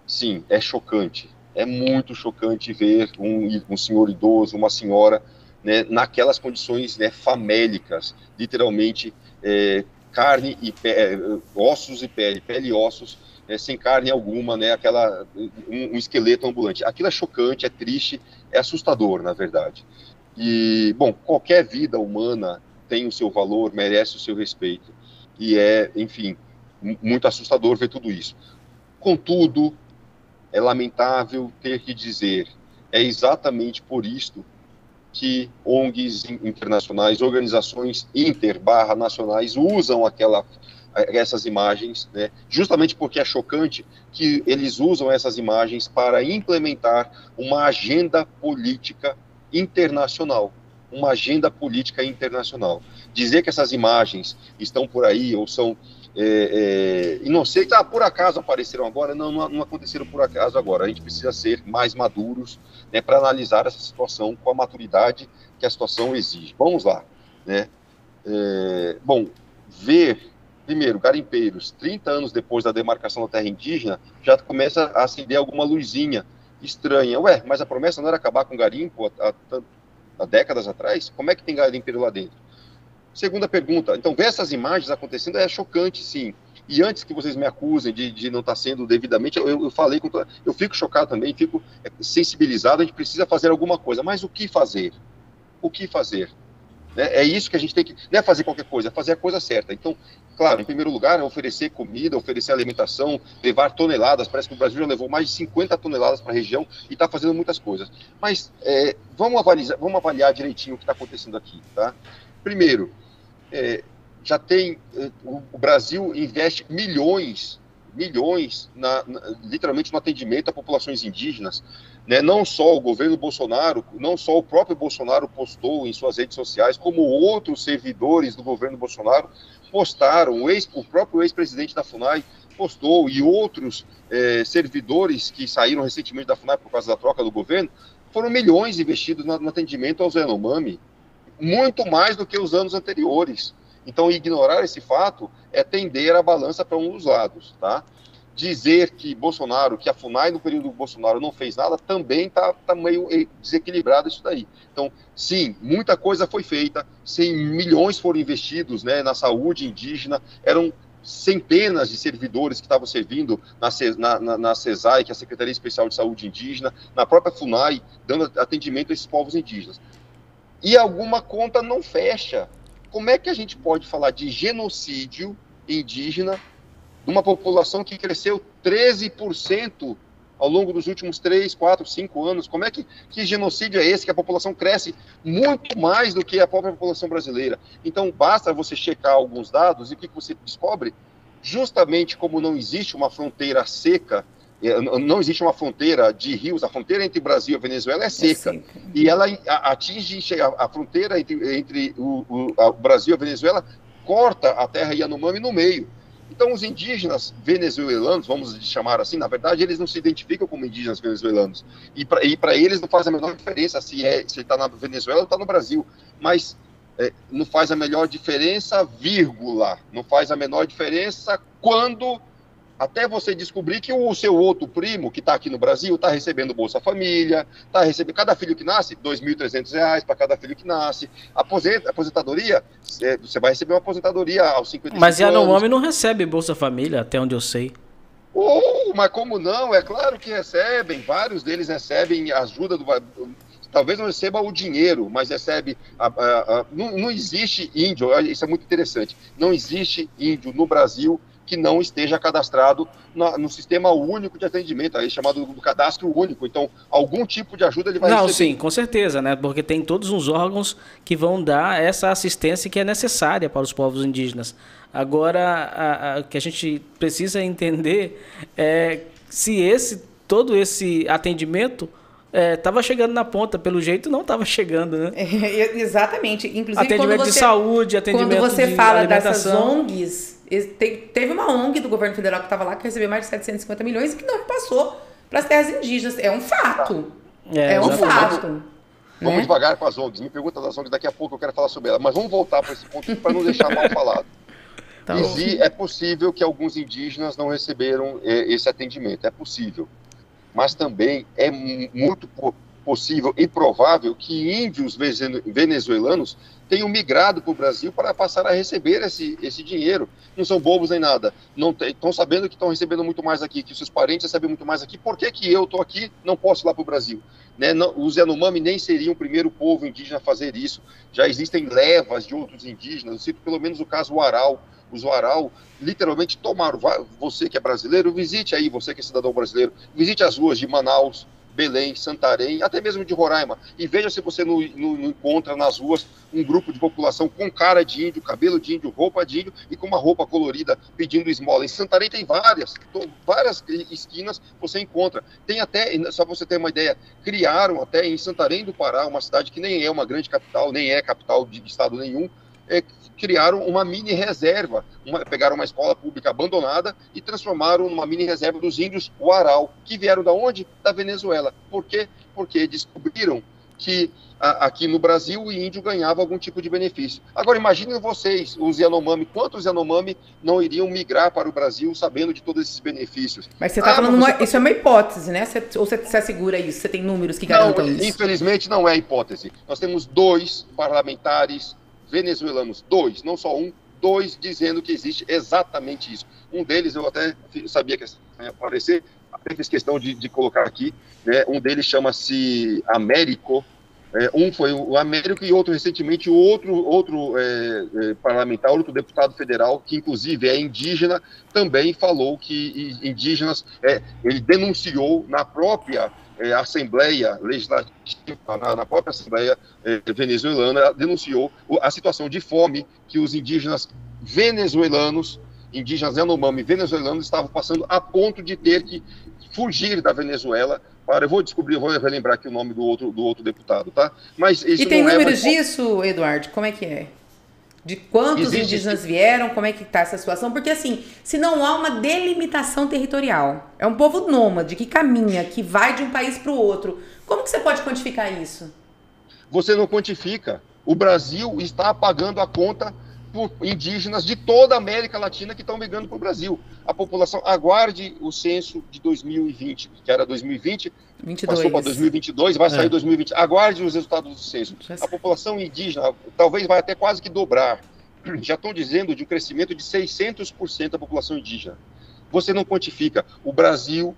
Sim, é chocante. É muito chocante ver um senhor idoso, uma senhora, né, naquelas condições, né, famélicas, literalmente, carne e ossos e pele e ossos, sem carne alguma, né, um esqueleto ambulante. Aquilo é chocante, é triste, é assustador, na verdade. E, bom, qualquer vida humana tem o seu valor, merece o seu respeito. E enfim, muito assustador ver tudo isso. Contudo, é lamentável ter que dizer, é exatamente por isto que ONGs internacionais, organizações nacionais usam essas imagens, né, justamente porque é chocante que eles usam essas imagens para implementar uma agenda política internacional. Uma agenda política internacional. Dizer que essas imagens estão por aí ou são inocentes, por acaso apareceram agora, não aconteceram por acaso agora. A gente precisa ser mais maduros, né, para analisar essa situação com a maturidade que a situação exige. Vamos lá, né? Bom, primeiro, garimpeiros, 30 anos depois da demarcação da terra indígena, já começa a acender alguma luzinha estranha. Mas a promessa não era acabar com o garimpo há décadas atrás? Como é que tem garimpeiro lá dentro? Segunda pergunta, então ver essas imagens acontecendo é chocante, sim. E antes que vocês me acusem de não estar sendo devidamente, eu falei, eu fico chocado também, fico sensibilizado, a gente precisa fazer alguma coisa. Mas o que fazer? O que fazer? Né? É isso que a gente tem que... Não é fazer qualquer coisa, é fazer a coisa certa. Então, claro, em primeiro lugar, é oferecer comida, oferecer alimentação, levar toneladas. Parece que o Brasil já levou mais de 50 toneladas para a região e está fazendo muitas coisas. Mas vamos avaliar direitinho o que está acontecendo aqui, tá? Primeiro, o Brasil investe milhões literalmente no atendimento a populações indígenas, né? Não só o governo Bolsonaro, não só o próprio Bolsonaro postou em suas redes sociais, como outros servidores do governo Bolsonaro postaram, o próprio ex-presidente da FUNAI postou, e outros servidores que saíram recentemente da FUNAI por causa da troca do governo, foram milhões investidos no atendimento aos Yanomami, muito mais do que os anos anteriores. Então, ignorar esse fato é tender a balança para um dos lados, tá? Dizer que a FUNAI no período do Bolsonaro não fez nada, também está meio desequilibrado isso daí. Então, sim, muita coisa foi feita, milhões foram investidos, né, na saúde indígena, eram centenas de servidores que estavam servindo na CESAI, que é a Secretaria Especial de Saúde Indígena, na própria FUNAI, dando atendimento a esses povos indígenas. E alguma conta não fecha. como é que a gente pode falar de genocídio indígena de uma população que cresceu 13% ao longo dos últimos 3, 4, 5 anos? Como é que genocídio é esse, que a população cresce muito mais do que a própria população brasileira? Então, basta você checar alguns dados e o que você descobre? Justamente como não existe uma fronteira seca, não existe uma fronteira de rios, a fronteira entre o Brasil e a Venezuela é seca. E ela atinge a fronteira entre o Brasil e a Venezuela, corta a terra Yanomami no meio. Então, os indígenas venezuelanos, vamos chamar assim, na verdade, eles não se identificam como indígenas venezuelanos. E para eles não faz a menor diferença se ele está na Venezuela ou está no Brasil. Mas não faz a melhor diferença, vírgula. Não faz a menor diferença quando até você descobrir que o seu outro primo, que está aqui no Brasil, está recebendo Bolsa Família, está recebendo, cada filho que nasce, R$ 2.300 para cada filho que nasce. Aposentadoria, você vai receber uma aposentadoria aos 55 anos. Mas Yanomami não recebe Bolsa Família, até onde eu sei. Mas como não? É claro que recebem, vários deles recebem ajuda talvez não receba o dinheiro, mas recebe... não existe índio, isso é muito interessante, não existe índio no Brasil que não esteja cadastrado no sistema único de atendimento, aí chamado do cadastro único. Então, algum tipo de ajuda ele vai receber. Não, sim, com certeza, né? Porque tem todos os órgãos que vão dar essa assistência que é necessária para os povos indígenas. Agora, o que a gente precisa entender é se todo esse atendimento estava chegando na ponta. Pelo jeito, não estava chegando, né? Exatamente. Inclusive, atendimento de saúde, atendimento de alimentação. Quando você fala dessas ONGs... Teve uma ONG do governo federal que estava lá que recebeu mais de 750 milhões e que não passou para as terras indígenas. É um fato. É um fato. Vamos devagar com as ONGs. Me pergunta das ONGs, daqui a pouco eu quero falar sobre ela. Mas vamos voltar para esse ponto para não deixar mal falado. É possível que alguns indígenas não receberam esse atendimento. É possível. Mas também é muito possível e provável que índios venezuelanos tenham migrado para o Brasil para passar a receber esse dinheiro. Não são bobos nem nada. Estão sabendo que estão recebendo muito mais aqui, que seus parentes recebem muito mais aqui. Por que eu estou aqui não posso ir lá para o Brasil? Né? Os Yanomami nem seriam o primeiro povo indígena a fazer isso. Já existem levas de outros indígenas. Eu cito pelo menos o caso Uarau. Os Uarau literalmente tomaram. Você que é brasileiro, visite aí, você que é cidadão brasileiro, visite as ruas de Manaus, Belém, Santarém, até mesmo de Roraima, e veja se você não encontra nas ruas um grupo de população com cara de índio, cabelo de índio, roupa de índio e com uma roupa colorida pedindo esmola. Em Santarém tem várias esquinas você encontra. Tem até, só para você ter uma ideia, criaram até em Santarém do Pará, uma cidade que nem é uma grande capital, nem é capital de estado nenhum, criaram uma mini reserva, pegaram uma escola pública abandonada e transformaram numa mini reserva dos índios Uarau, que vieram da onde? Da Venezuela. Por quê? Porque descobriram que aqui no Brasil o índio ganhava algum tipo de benefício. Agora imaginem vocês, os Yanomami, quantos Yanomami não iriam migrar para o Brasil sabendo de todos esses benefícios? Mas você está falando, isso é uma hipótese, né? Ou você assegura isso? Você tem números que garantam isso? Infelizmente não é hipótese. Nós temos 2 parlamentares venezuelanos, 2, não só um, 2 dizendo que existe exatamente isso. Um deles, eu até sabia que ia aparecer, até fiz questão de colocar aqui, né? Um deles chama-se Américo, um foi o Américo e outro recentemente, outro parlamentar, outro deputado federal, que inclusive é indígena, também falou que indígenas, ele denunciou na própria Assembleia Legislativa, na própria Assembleia venezuelana, denunciou a situação de fome que os indígenas venezuelanos, indígenas Yanomami venezuelanos, estavam passando a ponto de ter que fugir da Venezuela. Eu vou relembrar aqui o nome do outro deputado, tá? Mas isso e tem números disso, Eduardo? Como é que é? De quantos indígenas vieram, como é que está essa situação? Porque assim, se não há uma delimitação territorial, é um povo nômade que caminha, que vai de um país para o outro, como que você pode quantificar isso? Você não quantifica. O Brasil está pagando a conta por indígenas de toda a América Latina que estão migrando para o Brasil. A população, aguarde o censo de 2020, que era 2020, 22. Passou para 2022, vai sair 2020. Aguarde os resultados do censo. A população indígena talvez vai até quase que dobrar. Já estão dizendo de um crescimento de 600% da população indígena. Você não quantifica. O Brasil,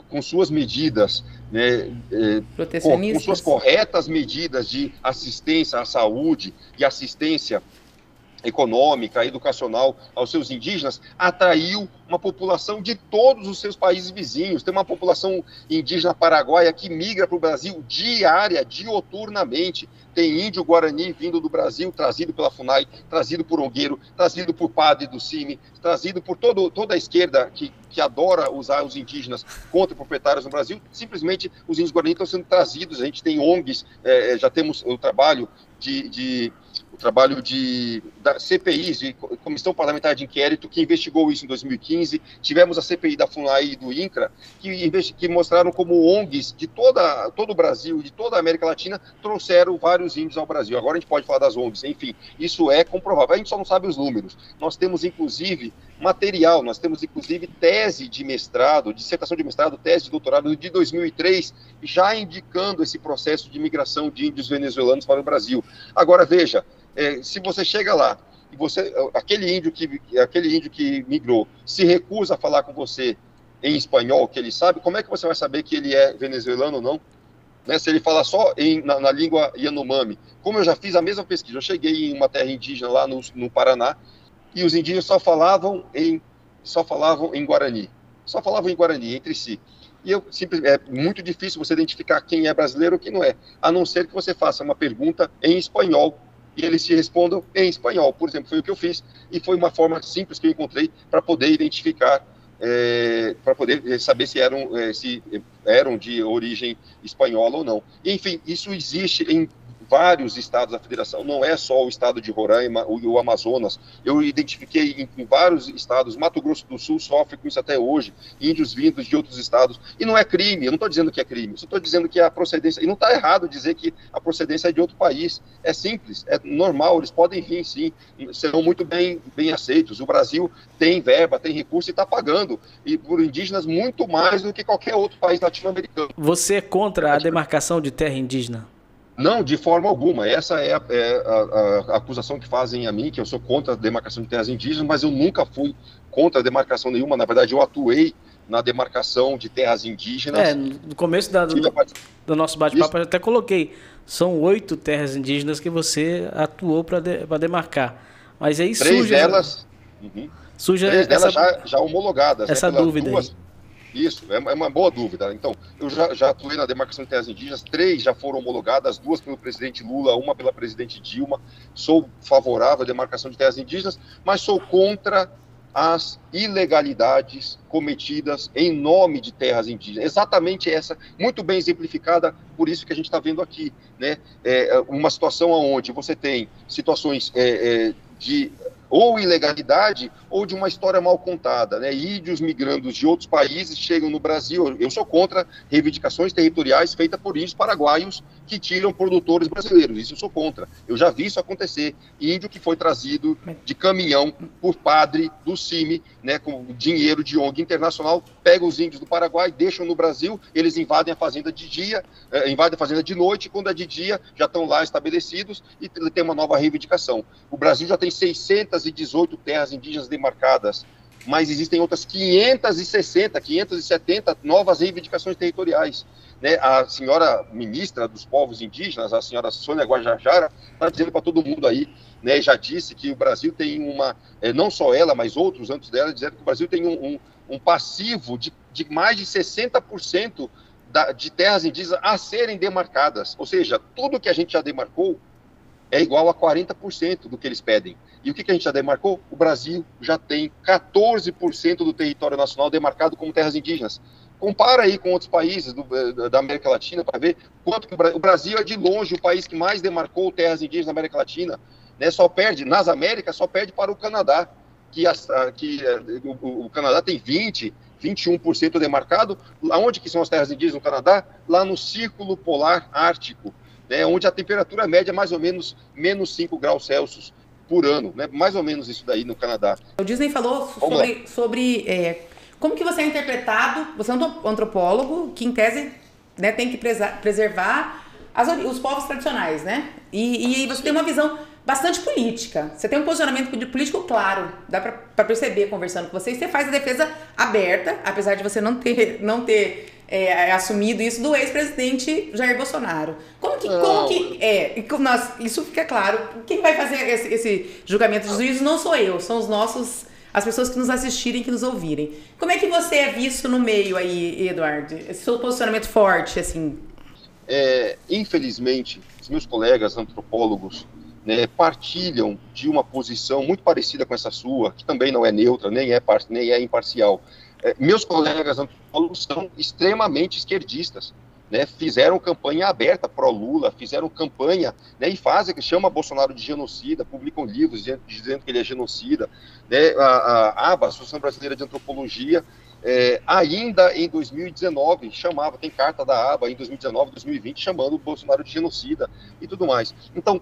com suas medidas, né, com suas corretas medidas de assistência à saúde e assistência econômica, educacional aos seus indígenas, atraiu uma população de todos os seus países vizinhos. Tem uma população indígena paraguaia que migra para o Brasil dioturnamente. Tem índio Guarani vindo do Brasil, trazido pela FUNAI, trazido por Ongueiro, trazido por padre do CIMI, trazido por toda a esquerda que adora usar os indígenas contra proprietários no Brasil. Simplesmente os índios Guarani estão sendo trazidos. A gente tem ONGs, já temos o trabalho da CPI, de Comissão Parlamentar de Inquérito, que investigou isso em 2015. Tivemos a CPI da FUNAI e do INCRA, que mostraram como ONGs de todo o Brasil, de toda a América Latina, trouxeram vários índios ao Brasil. Agora a gente pode falar das ONGs, enfim, isso é comprovável. A gente só não sabe os números. Nós temos, inclusive, material, nós temos, inclusive, tese de mestrado, dissertação de mestrado, tese de doutorado de 2003, já indicando esse processo de migração de índios venezuelanos para o Brasil. Agora, veja, se você chega lá e aquele índio que migrou se recusa a falar com você em espanhol, que ele sabe, como é que você vai saber que ele é venezuelano ou não? Né, se ele fala só na língua Yanomami. Como eu já fiz a mesma pesquisa, eu cheguei em uma terra indígena lá no Paraná, e os indígenas só falavam em Guarani. Só falavam em Guarani, entre si. E é muito difícil você identificar quem é brasileiro ou quem não é, a não ser que você faça uma pergunta em espanhol e eles te respondam em espanhol. Por exemplo, foi o que eu fiz, e foi uma forma simples que eu encontrei para poder identificar, para poder saber se eram de origem espanhola ou não. Enfim, isso existe em vários estados da federação, não é só o estado de Roraima ou o Amazonas. Eu identifiquei em vários estados, Mato Grosso do Sul sofre com isso até hoje, índios vindos de outros estados, e não é crime, eu não estou dizendo que é crime, só estou dizendo que a procedência, e não está errado dizer que a procedência é de outro país, é simples, é normal, eles podem vir sim, serão muito bem aceitos. O Brasil tem verba, tem recurso e está pagando, e por indígenas muito mais do que qualquer outro país latino-americano. Você é contra a demarcação de terra indígena? Não, de forma alguma. Essa é a acusação que fazem a mim, que eu sou contra a demarcação de terras indígenas, mas eu nunca fui contra a demarcação nenhuma. Na verdade, eu atuei na demarcação de terras indígenas. No começo do nosso bate-papo eu até coloquei, são 8 terras indígenas que você atuou para demarcar. Mas aí três delas já homologadas. Essa dúvida aí. Isso, é uma boa dúvida. Então, eu já atuei na demarcação de terras indígenas, 3 já foram homologadas, 2 pelo presidente Lula, 1 pela presidente Dilma. Sou favorável à demarcação de terras indígenas, mas sou contra as ilegalidades cometidas em nome de terras indígenas. Exatamente essa, muito bem exemplificada, por isso que a gente está vendo aqui, né? Uma situação onde você tem situações de ou ilegalidade, ou de uma história mal contada, né? Índios migrando de outros países chegam no Brasil. Eu sou contra reivindicações territoriais feitas por índios paraguaios que tiram produtores brasileiros. Isso eu sou contra. Eu já vi isso acontecer. Índio que foi trazido de caminhão por padre do CIMI, né, com dinheiro de ONG internacional, pega os índios do Paraguai, deixam no Brasil, eles invadem a fazenda de dia, invadem a fazenda de noite, quando é de dia, já estão lá estabelecidos e tem uma nova reivindicação. O Brasil já tem 618 terras indígenas demarcadas, mas existem outras 560, 570 novas reivindicações territoriais. Né? A senhora ministra dos povos indígenas, a senhora Sônia Guajajara, está dizendo para todo mundo aí, né, já disse que o Brasil tem não só ela, mas outros antes dela, dizendo que o Brasil tem um passivo de mais de 60% de terras indígenas a serem demarcadas. Ou seja, tudo que a gente já demarcou é igual a 40% do que eles pedem. E o que a gente já demarcou? O Brasil já tem 14% do território nacional demarcado como terras indígenas. Compara aí com outros países da América Latina para ver quanto que o Brasil é de longe o país que mais demarcou terras indígenas na América Latina. Né? Só perde, nas Américas, só perde para o Canadá, o Canadá tem 21% demarcado. Aonde que são as terras indígenas no Canadá? Lá no Círculo Polar Ártico, né, onde a temperatura média é mais ou menos menos 5 graus Celsius por ano, né, mais ou menos isso daí no Canadá. O Disney falou sobre como que você é interpretado, você é um antropólogo que, em tese, né, tem que preservar os povos tradicionais, né? E você tem uma visão bastante política. Você tem um posicionamento político claro, dá para perceber conversando com você, e você faz a defesa aberta, apesar de você não ter assumido isso do ex-presidente Jair Bolsonaro. Isso fica claro. Quem vai fazer esse julgamento de juízo não sou eu, são as pessoas que nos assistirem, que nos ouvirem. Como é que você é visto no meio aí, Eduardo? Esse seu posicionamento forte, assim? Infelizmente, os meus colegas antropólogos, né, partilham de uma posição muito parecida com essa sua, que também não é neutra, nem é imparcial. Meus colegas antropólogos são extremamente esquerdistas, né, fizeram campanha aberta pró-Lula, fizeram campanha, né, e fazem que chama Bolsonaro de genocida, publicam livros dizendo que ele é genocida, né, a ABA, Associação Brasileira de Antropologia, ainda em 2019 tem carta da ABA em 2019, 2020 chamando o Bolsonaro de genocida e tudo mais. Então,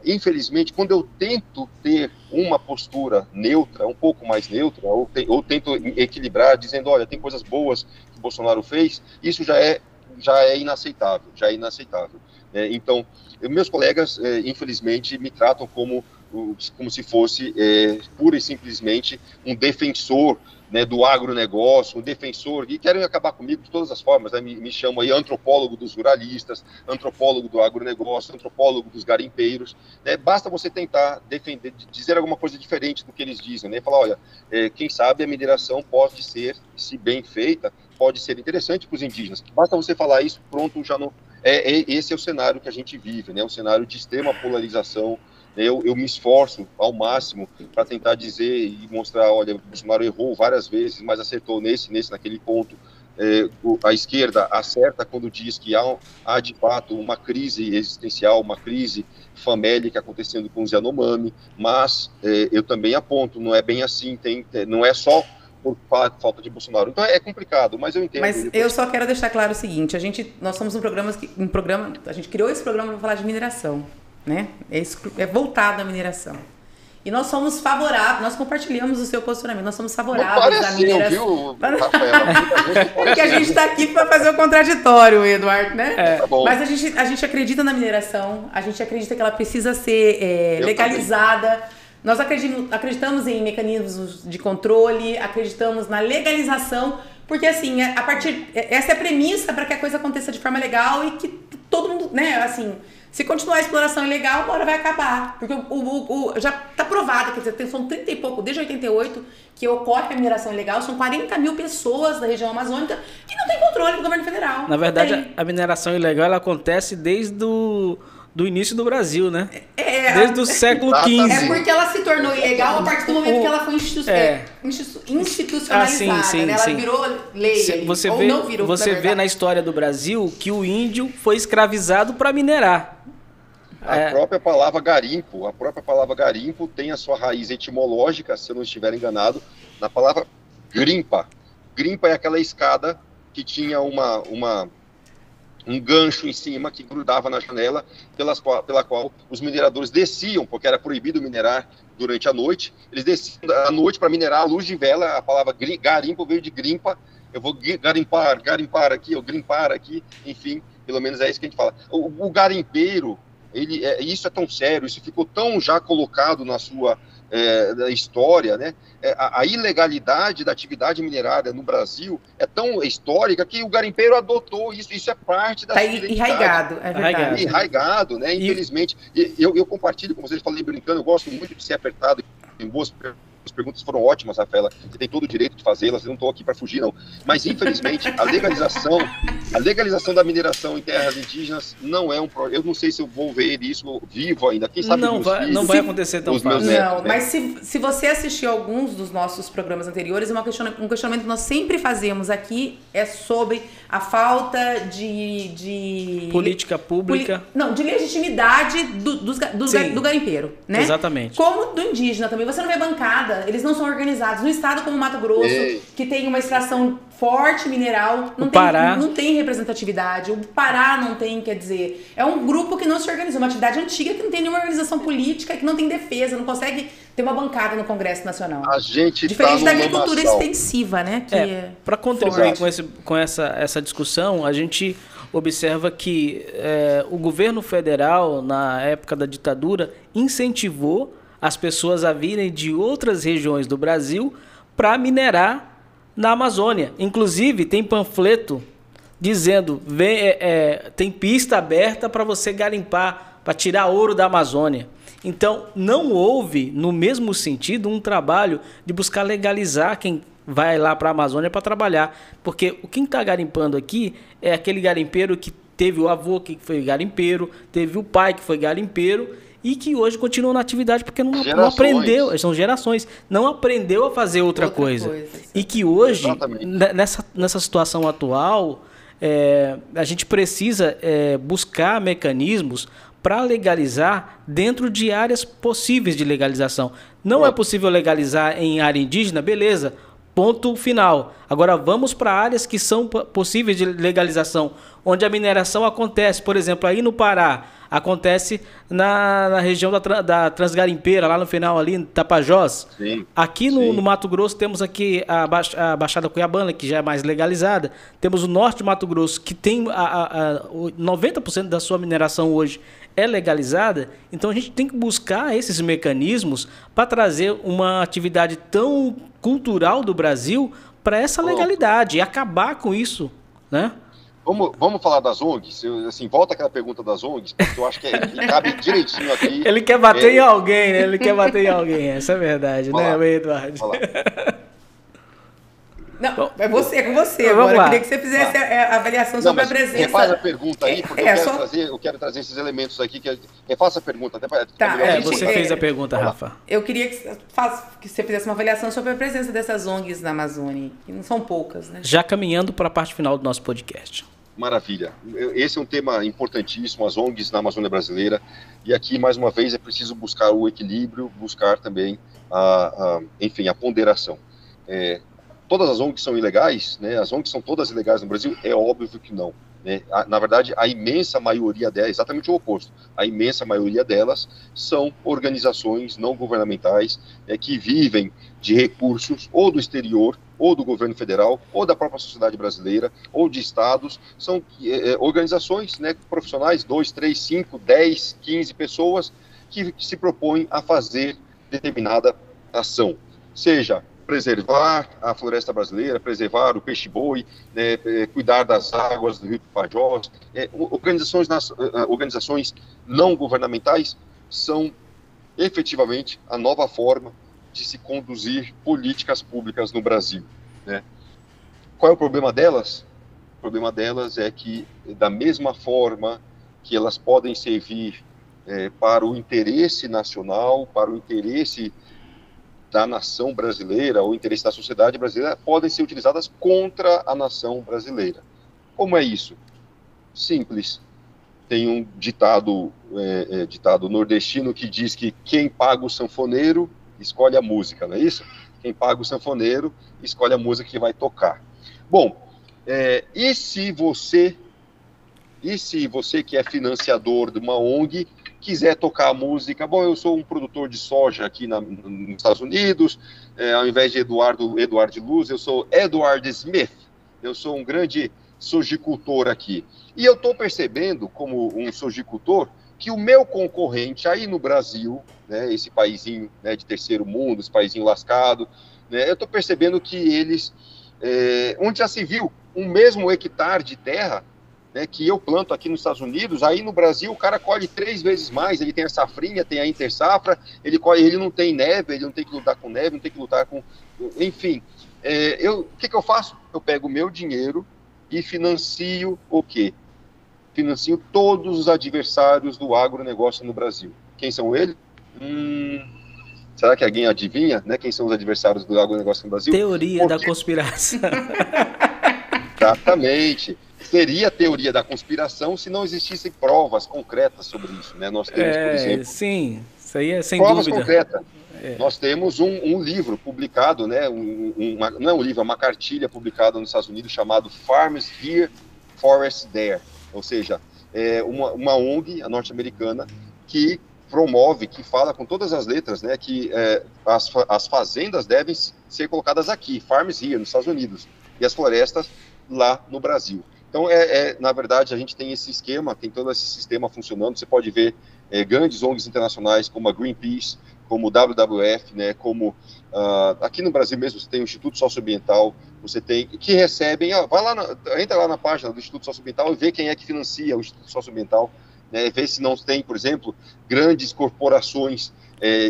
infelizmente, quando eu tento ter uma postura neutra, um pouco mais neutra, ou tento equilibrar, dizendo, olha, tem coisas boas que o Bolsonaro fez, isso já é inaceitável, então, meus colegas, infelizmente, me tratam como se fosse pura e simplesmente um defensor, né, do agronegócio, um defensor, e querem acabar comigo de todas as formas, né, me chamam aí antropólogo dos ruralistas, antropólogo do agronegócio, antropólogo dos garimpeiros, né, basta você tentar defender, dizer alguma coisa diferente do que eles dizem, né, falar, olha, quem sabe a mineração pode ser, se bem feita, pode ser interessante para os indígenas, basta você falar isso, pronto, já não... esse é o cenário que a gente vive, né, um cenário de extrema polarização. Eu me esforço ao máximo para tentar dizer e mostrar, olha, o Bolsonaro errou várias vezes, mas acertou naquele ponto. A esquerda acerta quando diz que há de fato uma crise existencial, uma crise famélica acontecendo com os Yanomami, mas eu também aponto, não é bem assim, não é só por falta de Bolsonaro. Então é complicado, mas eu entendo. Mas eu só quero deixar claro o seguinte, nós somos um programa, a gente criou esse programa para falar de mineração. Né? É voltado à mineração. E nós somos favoráveis, nós compartilhamos o seu posicionamento, nós somos favoráveis à mineração. Viu, Rafaela? Porque a gente está aqui para fazer o contraditório, Eduardo, né? Tá bom. Mas a gente acredita na mineração, a gente acredita que ela precisa ser legalizada. Também. Nós acreditamos em mecanismos de controle, acreditamos na legalização, porque assim, essa é a premissa para que a coisa aconteça de forma legal e que todo mundo, né, assim... Se continuar a exploração ilegal, uma hora vai acabar. Porque já está provado, quer dizer, são 30 e pouco, desde 88, que ocorre a mineração ilegal. São 40 mil pessoas da região amazônica que não tem controle do governo federal. Na verdade, a mineração ilegal ela acontece desde do início do Brasil, né? Desde o século XV. É porque ela se tornou ilegal a partir do momento que ela foi institucionalizada. Sim, né? Ela virou lei. Você vê na história do Brasil que o índio foi escravizado para minerar. A própria palavra garimpo tem a sua raiz etimológica, se eu não estiver enganado, na palavra grimpa. Grimpa é aquela escada que tinha um gancho em cima que grudava na janela, pela qual os mineradores desciam, porque era proibido minerar durante a noite. Eles desciam à noite para minerar à luz de vela. A palavra garimpo veio de grimpa. Eu vou garimpar aqui, ou grimpar aqui, enfim, pelo menos é isso que a gente fala. O garimpeiro, isso é tão sério, isso ficou tão já colocado na sua história, né? A ilegalidade da atividade minerária no Brasil é tão histórica que o garimpeiro adotou isso é parte da enraizado, é verdade. Enraizado, né? Infelizmente, eu compartilho com vocês, falei brincando, eu gosto muito de ser apertado em boas As perguntas foram ótimas, Rafaela. Você tem todo o direito de fazê-las, eu não estou aqui para fugir, não. Mas, infelizmente, a legalização da mineração em terras indígenas não é um projeto. Eu não sei se eu vou ver isso vivo ainda. Quem sabe não vai acontecer tão fácil. Não, mas se você assistiu alguns dos nossos programas anteriores, um questionamento que nós sempre fazemos aqui é sobre a falta de política pública. De legitimidade do garimpeiro, né? Exatamente. Como do indígena também. Você não vê bancada. Eles não são organizados. No estado como Mato Grosso, que tem uma extração forte mineral, não tem representatividade. O Pará não tem, quer dizer, é um grupo que não se organiza, uma atividade antiga que não tem nenhuma organização política, que não tem defesa, não consegue ter uma bancada no Congresso Nacional. A gente diferente da agricultura extensiva, né? Para contribuir com essa discussão, a gente observa que o governo federal, na época da ditadura, incentivou as pessoas a virem de outras regiões do Brasil para minerar na Amazônia. Inclusive, tem panfleto dizendo, tem pista aberta para você garimpar, para tirar ouro da Amazônia. Então, não houve, no mesmo sentido, um trabalho de buscar legalizar quem vai lá para a Amazônia para trabalhar. Porque quem está garimpando aqui é aquele garimpeiro que teve o avô que foi garimpeiro, teve o pai que foi garimpeiro e que hoje continua na atividade porque não aprendeu, são gerações, não aprendeu a fazer outra coisa. E que hoje, nessa situação atual, a gente precisa buscar mecanismos para legalizar dentro de áreas possíveis de legalização. Não é possível legalizar em área indígena, beleza, ponto final. Agora vamos para áreas que são possíveis de legalização, onde a mineração acontece. Por exemplo, aí no Pará, acontece na região da Transgarimpeira, lá no final ali, em Tapajós. Sim, aqui no Mato Grosso temos aqui a Baixada Cuiabana, que já é mais legalizada. Temos o norte de Mato Grosso, que tem 90% da sua mineração hoje é legalizada. Então a gente tem que buscar esses mecanismos para trazer uma atividade tão cultural do Brasil para essa legalidade e acabar com isso, né? Vamos falar das ONGs? Assim, volta aquela pergunta das ONGs, porque eu acho que cabe direitinho aqui. Ele quer bater em alguém, né? Ele quer bater em alguém, essa é a verdade, né, Eduardo? Não, bom, é com você agora. Eu queria que você fizesse a avaliação sobre a presença. Refaz a pergunta aí, porque eu quero trazer esses elementos aqui. Refaça a pergunta. Você fez a pergunta, Rafa. Eu queria que você fizesse uma avaliação sobre a presença dessas ONGs na Amazônia, que não são poucas, né? Já caminhando para a parte final do nosso podcast. Maravilha. Esse é um tema importantíssimo, as ONGs na Amazônia brasileira. E aqui, mais uma vez, é preciso buscar o equilíbrio, buscar também a ponderação. Todas as ONGs são ilegais, né? As ONGs são todas ilegais no Brasil? É óbvio que não, né? Na verdade, a imensa maioria delas, exatamente o oposto, a imensa maioria delas são organizações não governamentais que vivem de recursos ou do exterior, ou do governo federal, ou da própria sociedade brasileira, ou de estados. São organizações, né, profissionais, 2, 3, 5, 10, 15 pessoas que se propõem a fazer determinada ação, seja preservar a floresta brasileira, preservar o peixe-boi, né, cuidar das águas do Rio Tapajós. Organizações não governamentais são efetivamente a nova forma de se conduzir políticas públicas no Brasil, né? Qual é o problema delas? O problema delas é que, da mesma forma que elas podem servir para o interesse nacional, para o interesse da nação brasileira, ou interesse da sociedade brasileira, podem ser utilizadas contra a nação brasileira. Como é isso? Simples. Tem um ditado nordestino que diz que quem paga o sanfoneiro escolhe a música, não é isso? Quem paga o sanfoneiro escolhe a música que vai tocar. Bom, e se você que é financiador de uma ONG quiser tocar a música, bom, eu sou um produtor de soja aqui nos Estados Unidos, ao invés de Eduardo Luz, eu sou Edward Smith, eu sou um grande sojicultor aqui. E eu estou percebendo, como um sojicultor, que o meu concorrente aí no Brasil, né, esse paizinho, né, de terceiro mundo, esse paizinho lascado, né, eu estou percebendo que eles, onde já se viu um mesmo hectare de terra, né, que eu planto aqui nos Estados Unidos, aí no Brasil o cara colhe 3 vezes mais, ele tem a safrinha, tem a intersafra, ele não tem neve, ele não tem que lutar com neve, não tem que lutar com... Enfim, o que eu faço? Eu pego o meu dinheiro e financio o quê? Financio todos os adversários do agronegócio no Brasil. Quem são eles? Será que alguém adivinha, né, quem são os adversários do agronegócio no Brasil? Teoria da conspiração. Exatamente. Seria teoria da conspiração se não existissem provas concretas sobre isso, né? Nós temos, por exemplo... Sim, isso aí é sem provas dúvida. Concretas. Nós temos um livro publicado, né? Não é um livro, é uma cartilha publicada nos Estados Unidos chamado Farms Here, Forests There. Ou seja, uma ONG, a norte-americana, que promove, que fala com todas as letras, né? Que as fazendas devem ser colocadas aqui, Farms Here, nos Estados Unidos, e as florestas lá no Brasil. Então, na verdade, a gente tem esse esquema, tem todo esse sistema funcionando. Você pode ver grandes ONGs internacionais como a Greenpeace, como o WWF, né, como aqui no Brasil mesmo você tem o Instituto Socioambiental, você tem, que recebem, entra lá na página do Instituto Socioambiental e vê quem é que financia o Instituto Socioambiental, né, vê se não tem, por exemplo, grandes corporações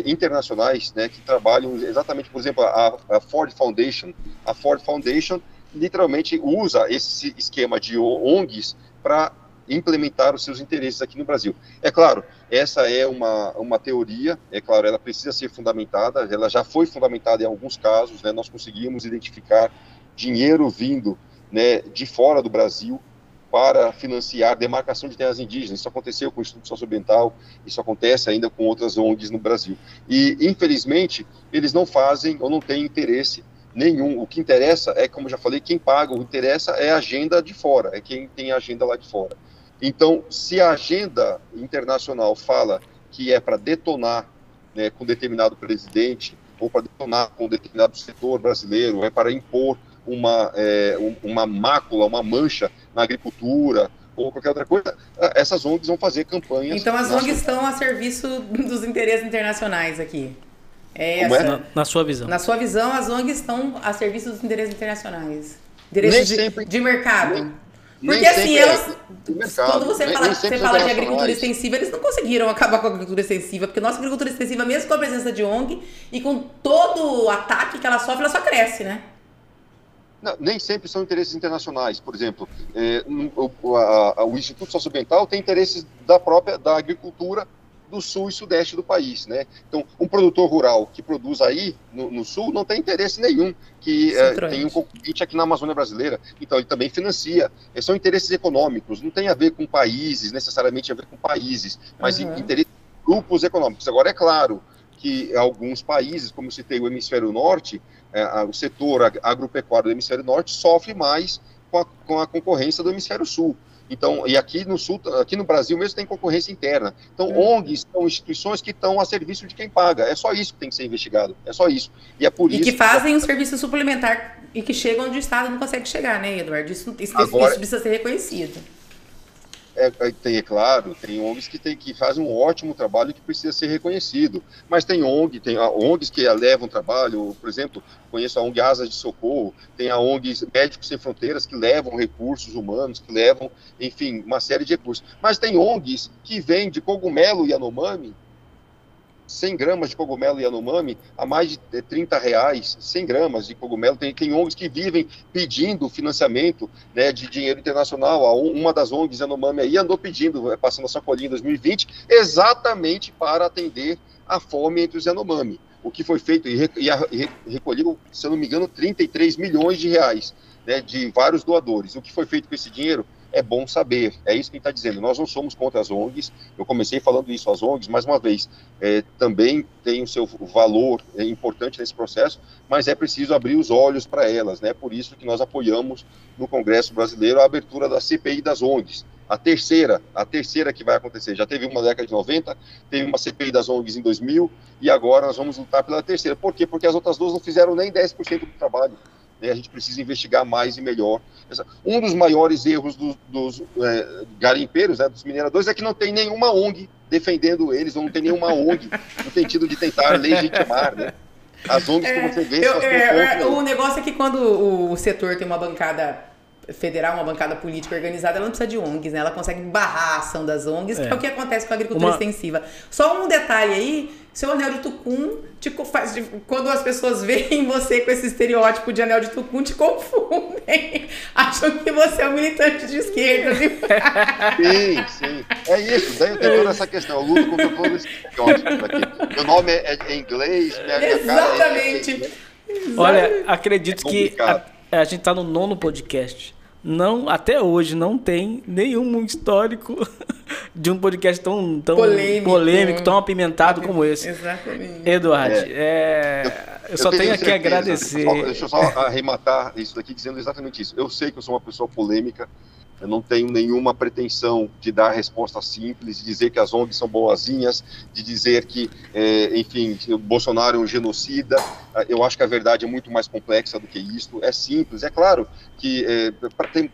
internacionais, né, que trabalham exatamente, por exemplo, a Ford Foundation. A Ford Foundation literalmente usa esse esquema de ONGs para implementar os seus interesses aqui no Brasil. É claro, essa é uma teoria, é claro, ela precisa ser fundamentada, ela já foi fundamentada em alguns casos, né, nós conseguimos identificar dinheiro vindo, né, de fora do Brasil para financiar demarcação de terras indígenas. Isso aconteceu com o Instituto Socioambiental, isso acontece ainda com outras ONGs no Brasil. E, infelizmente, eles não fazem ou não têm interesse nenhum. O que interessa é, como já falei, quem paga, o que interessa é a agenda de fora, é quem tem a agenda lá de fora. Então, se a agenda internacional fala que é para detonar, né, com determinado presidente, ou para detonar com determinado setor brasileiro, é para impor uma mácula, uma mancha na agricultura, ou qualquer outra coisa, essas ONGs vão fazer campanhas. Então as ONGs estão a serviço dos interesses internacionais aqui. Na sua visão. Na sua visão, as ONGs estão a serviço dos interesses internacionais. Interesses de mercado. Porque assim, elas, quando você fala de agricultura extensiva, eles não conseguiram acabar com a agricultura extensiva, porque nossa agricultura extensiva, mesmo com a presença de ONG e com todo o ataque que ela sofre, ela só cresce, né? Não, nem sempre são interesses internacionais. Por exemplo, o Instituto Socioambiental tem interesses da agricultura do sul e sudeste do país, né? Então, um produtor rural que produz aí no sul não tem interesse nenhum que tenha um concorrente aqui na Amazônia brasileira. Então, ele também financia. São interesses econômicos, não tem a ver com países, necessariamente a ver com países, mas interesses de grupos econômicos. Agora, é claro que alguns países, como eu citei, o Hemisfério Norte, o setor agropecuário do Hemisfério Norte sofre mais com a concorrência do Hemisfério Sul. Então, e aqui no Sul, aqui no Brasil mesmo tem concorrência interna. Então, ONGs são instituições que estão a serviço de quem paga. É só isso que tem que ser investigado. É só isso. E é por isso que fazem um serviço suplementar e que chegam onde o Estado não consegue chegar, né, Eduardo? Isso precisa ser reconhecido. É claro, tem ONGs que fazem um ótimo trabalho que precisa ser reconhecido, mas tem ONGs que levam trabalho, por exemplo, conheço a ONG Asas de Socorro, tem a ONG Médicos Sem Fronteiras que levam recursos humanos, que levam, enfim, uma série de recursos, mas tem ONGs que vêm de cogumelo Yanomami, 100 gramas de cogumelo Yanomami a mais de R$30, 100 gramas de cogumelo. Tem ONGs que vivem pedindo financiamento, né, de dinheiro internacional. Uma das ONGs Yanomami aí andou pedindo, passando a sacolinha em 2020, exatamente para atender a fome entre os Yanomami. O que foi feito e recolhido, se eu não me engano, 33 milhões de reais, né, de vários doadores. O que foi feito com esse dinheiro? É bom saber, é isso que ele está dizendo. Nós não somos contra as ONGs, eu comecei falando isso, as ONGs, mais uma vez, também tem o seu valor importante nesse processo, mas é preciso abrir os olhos para elas, né? Por isso que nós apoiamos no Congresso Brasileiro a abertura da CPI das ONGs, a terceira que vai acontecer. Já teve uma na década de 90, teve uma CPI das ONGs em 2000, e agora nós vamos lutar pela terceira. Por quê? Porque as outras duas não fizeram nem 10% do trabalho. A gente precisa investigar mais e melhor. Um dos maiores erros dos garimpeiros, né, dos mineradores, é que não tem nenhuma ONG defendendo eles, ou não tem nenhuma ONG no sentido de tentar legitimar, né? As ONGs que você vê... O negócio é que quando o setor tem uma bancada federal, uma bancada política organizada, ela não precisa de ONGs, né? Ela consegue barrar a ação das ONGs, que é o que acontece com a agricultura extensiva. Só um detalhe aí, seu anel de tucum, quando as pessoas veem você com esse estereótipo de anel de tucum, te confundem. Acham que você é um militante de esquerda. Sim. É isso. Daí eu tenho toda essa questão. Eu luto contra todos esses estereótipos aqui. Meu nome é em inglês. Exatamente. Olha, acredito que a gente está no 9º podcast. Não, até hoje não tem nenhum histórico de um podcast tão polêmico, tão apimentado como esse. Exatamente. Eduardo, eu só tenho aqui a agradecer. Deixa eu só arrematar isso daqui dizendo exatamente isso. Eu sei que eu sou uma pessoa polêmica, eu não tenho nenhuma pretensão de dar resposta simples, de dizer que as ONGs são boazinhas, de dizer que, enfim, o Bolsonaro é um genocida. Eu acho que a verdade é muito mais complexa do que isso. É simples. É claro que,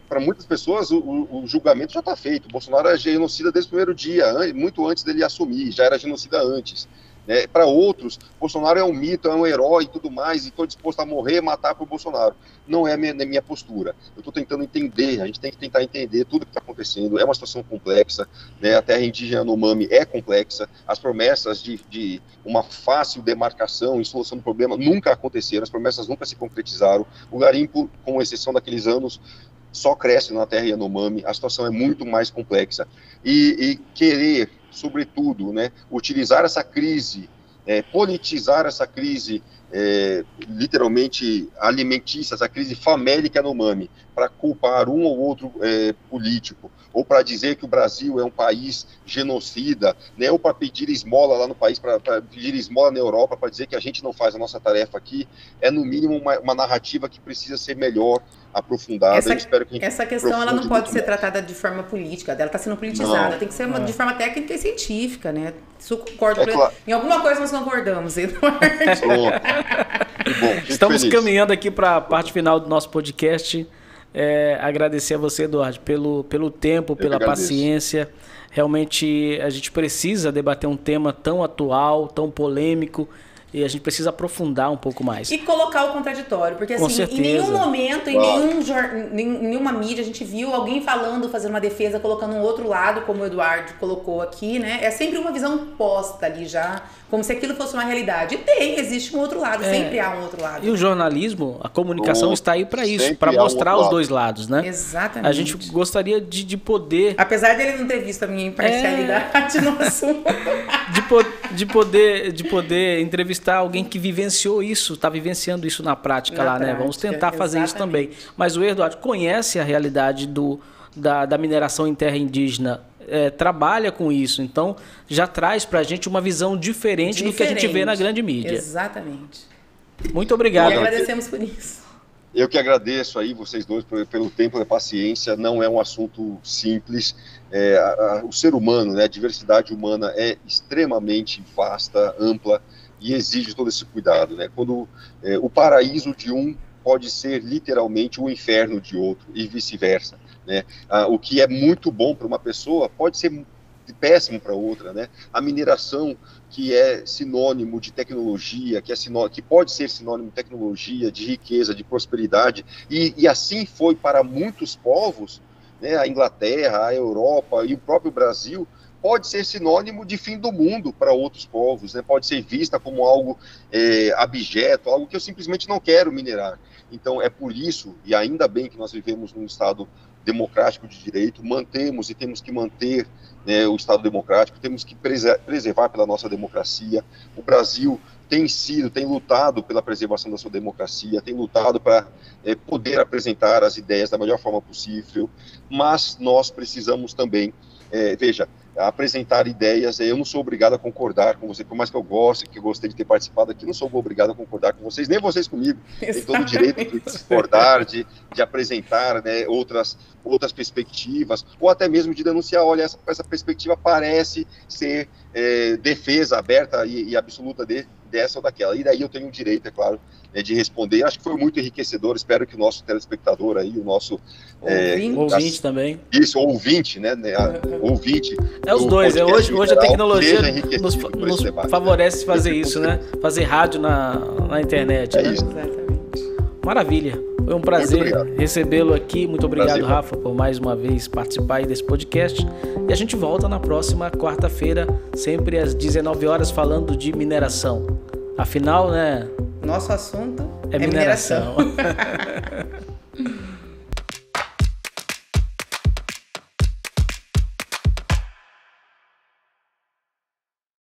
para muitas pessoas, o julgamento já está feito. O Bolsonaro é genocida desde o primeiro dia, muito antes dele assumir, já era genocida antes. né? Para outros, Bolsonaro é um mito, é um herói e tudo mais, e estou disposto a morrer, matar por Bolsonaro. Não é a minha postura. Eu estou tentando entender, a gente tem que tentar entender tudo que está acontecendo. É uma situação complexa, né? A terra indígena Yanomami é complexa, as promessas de uma fácil demarcação e solução do problema nunca aconteceram, as promessas nunca se concretizaram. O garimpo, com exceção daqueles anos, só cresce na terra Yanomami, a situação é muito mais complexa. E querer, sobretudo, né, utilizar essa crise, politizar essa crise, literalmente alimentícia, essa crise famélica Yanomami, para culpar um ou outro político, ou para dizer que o Brasil é um país genocida, né, ou para pedir esmola lá no país, para pedir esmola na Europa, para dizer que a gente não faz a nossa tarefa aqui, é no mínimo uma narrativa que precisa ser melhor aprofundada. Essa questão ela não pode ser tratada de forma política, ela está sendo politizada, tem que ser de forma técnica e científica, né? Isso eu concordo. Claro. Em alguma coisa nós concordamos, Eduardo. Bom, estamos caminhando aqui para a parte final do nosso podcast. Agradecer a você, Eduardo, pelo tempo, pela paciência. Realmente a gente precisa debater um tema tão atual, tão polêmico, e a gente precisa aprofundar um pouco mais. E colocar o contraditório, porque assim, em nenhum momento, em nenhuma mídia a gente viu alguém fazendo uma defesa, colocando um outro lado, como o Eduardo colocou aqui, né? É sempre uma visão posta ali já, como se aquilo fosse uma realidade. E existe um outro lado, sempre há um outro lado. E o jornalismo, a comunicação está aí para isso, para mostrar os dois lados, né? Exatamente. A gente gostaria de poder... Apesar dele não ter visto a minha imparcialidade no assunto. De poder entrevistar alguém que vivenciou isso, está vivenciando isso na prática lá, né? Vamos tentar fazer isso também. Mas o Eduardo conhece a realidade da mineração em terra indígena, trabalha com isso, então já traz para a gente uma visão diferente do que a gente vê na grande mídia. Exatamente. Muito obrigado. E agradecemos por isso. Eu que agradeço aí vocês dois pelo tempo e a paciência. Não é um assunto simples. O ser humano, né, a diversidade humana é extremamente vasta, ampla, e exige todo esse cuidado, né? Quando o paraíso de um pode ser literalmente o inferno de outro e vice-versa, né? O que é muito bom para uma pessoa pode ser péssimo para outra, né? A mineração, que é sinônimo de tecnologia, que pode ser sinônimo de tecnologia, de riqueza, de prosperidade, e assim foi para muitos povos, né? A Inglaterra, a Europa e o próprio Brasil, pode ser sinônimo de fim do mundo para outros povos, né? Pode ser vista como algo abjeto, algo que eu simplesmente não quero minerar. Então é por isso, e ainda bem que nós vivemos num Estado democrático de direito, mantemos e temos que manter, né, o Estado democrático, temos que preservar pela nossa democracia. O Brasil tem lutado pela preservação da sua democracia, tem lutado para poder apresentar as ideias da melhor forma possível, mas nós precisamos também, apresentar ideias. Eu não sou obrigado a concordar com você, por mais que eu gostei de ter participado aqui, não sou obrigado a concordar com vocês, nem vocês comigo. Tem todo o direito de discordar, de apresentar, né, outras perspectivas, ou até mesmo de denunciar, olha, essa perspectiva parece ser defesa aberta e absoluta dessa ou daquela. E daí eu tenho o direito, é claro, de responder. Acho que foi muito enriquecedor. Espero que o nosso telespectador aí, o nosso ouvinte também. Isso, ouvinte, né? Ouvinte. Os dois. Hoje a tecnologia nos favorece fazer isso, né? Fazer rádio na internet. Né? Isso. Exatamente. Maravilha. Foi um prazer recebê-lo aqui. Muito obrigado, Rafa, por mais uma vez participar aí desse podcast. E a gente volta na próxima quarta-feira, sempre às 19 horas, falando de mineração. Afinal, né? Nosso assunto é mineração.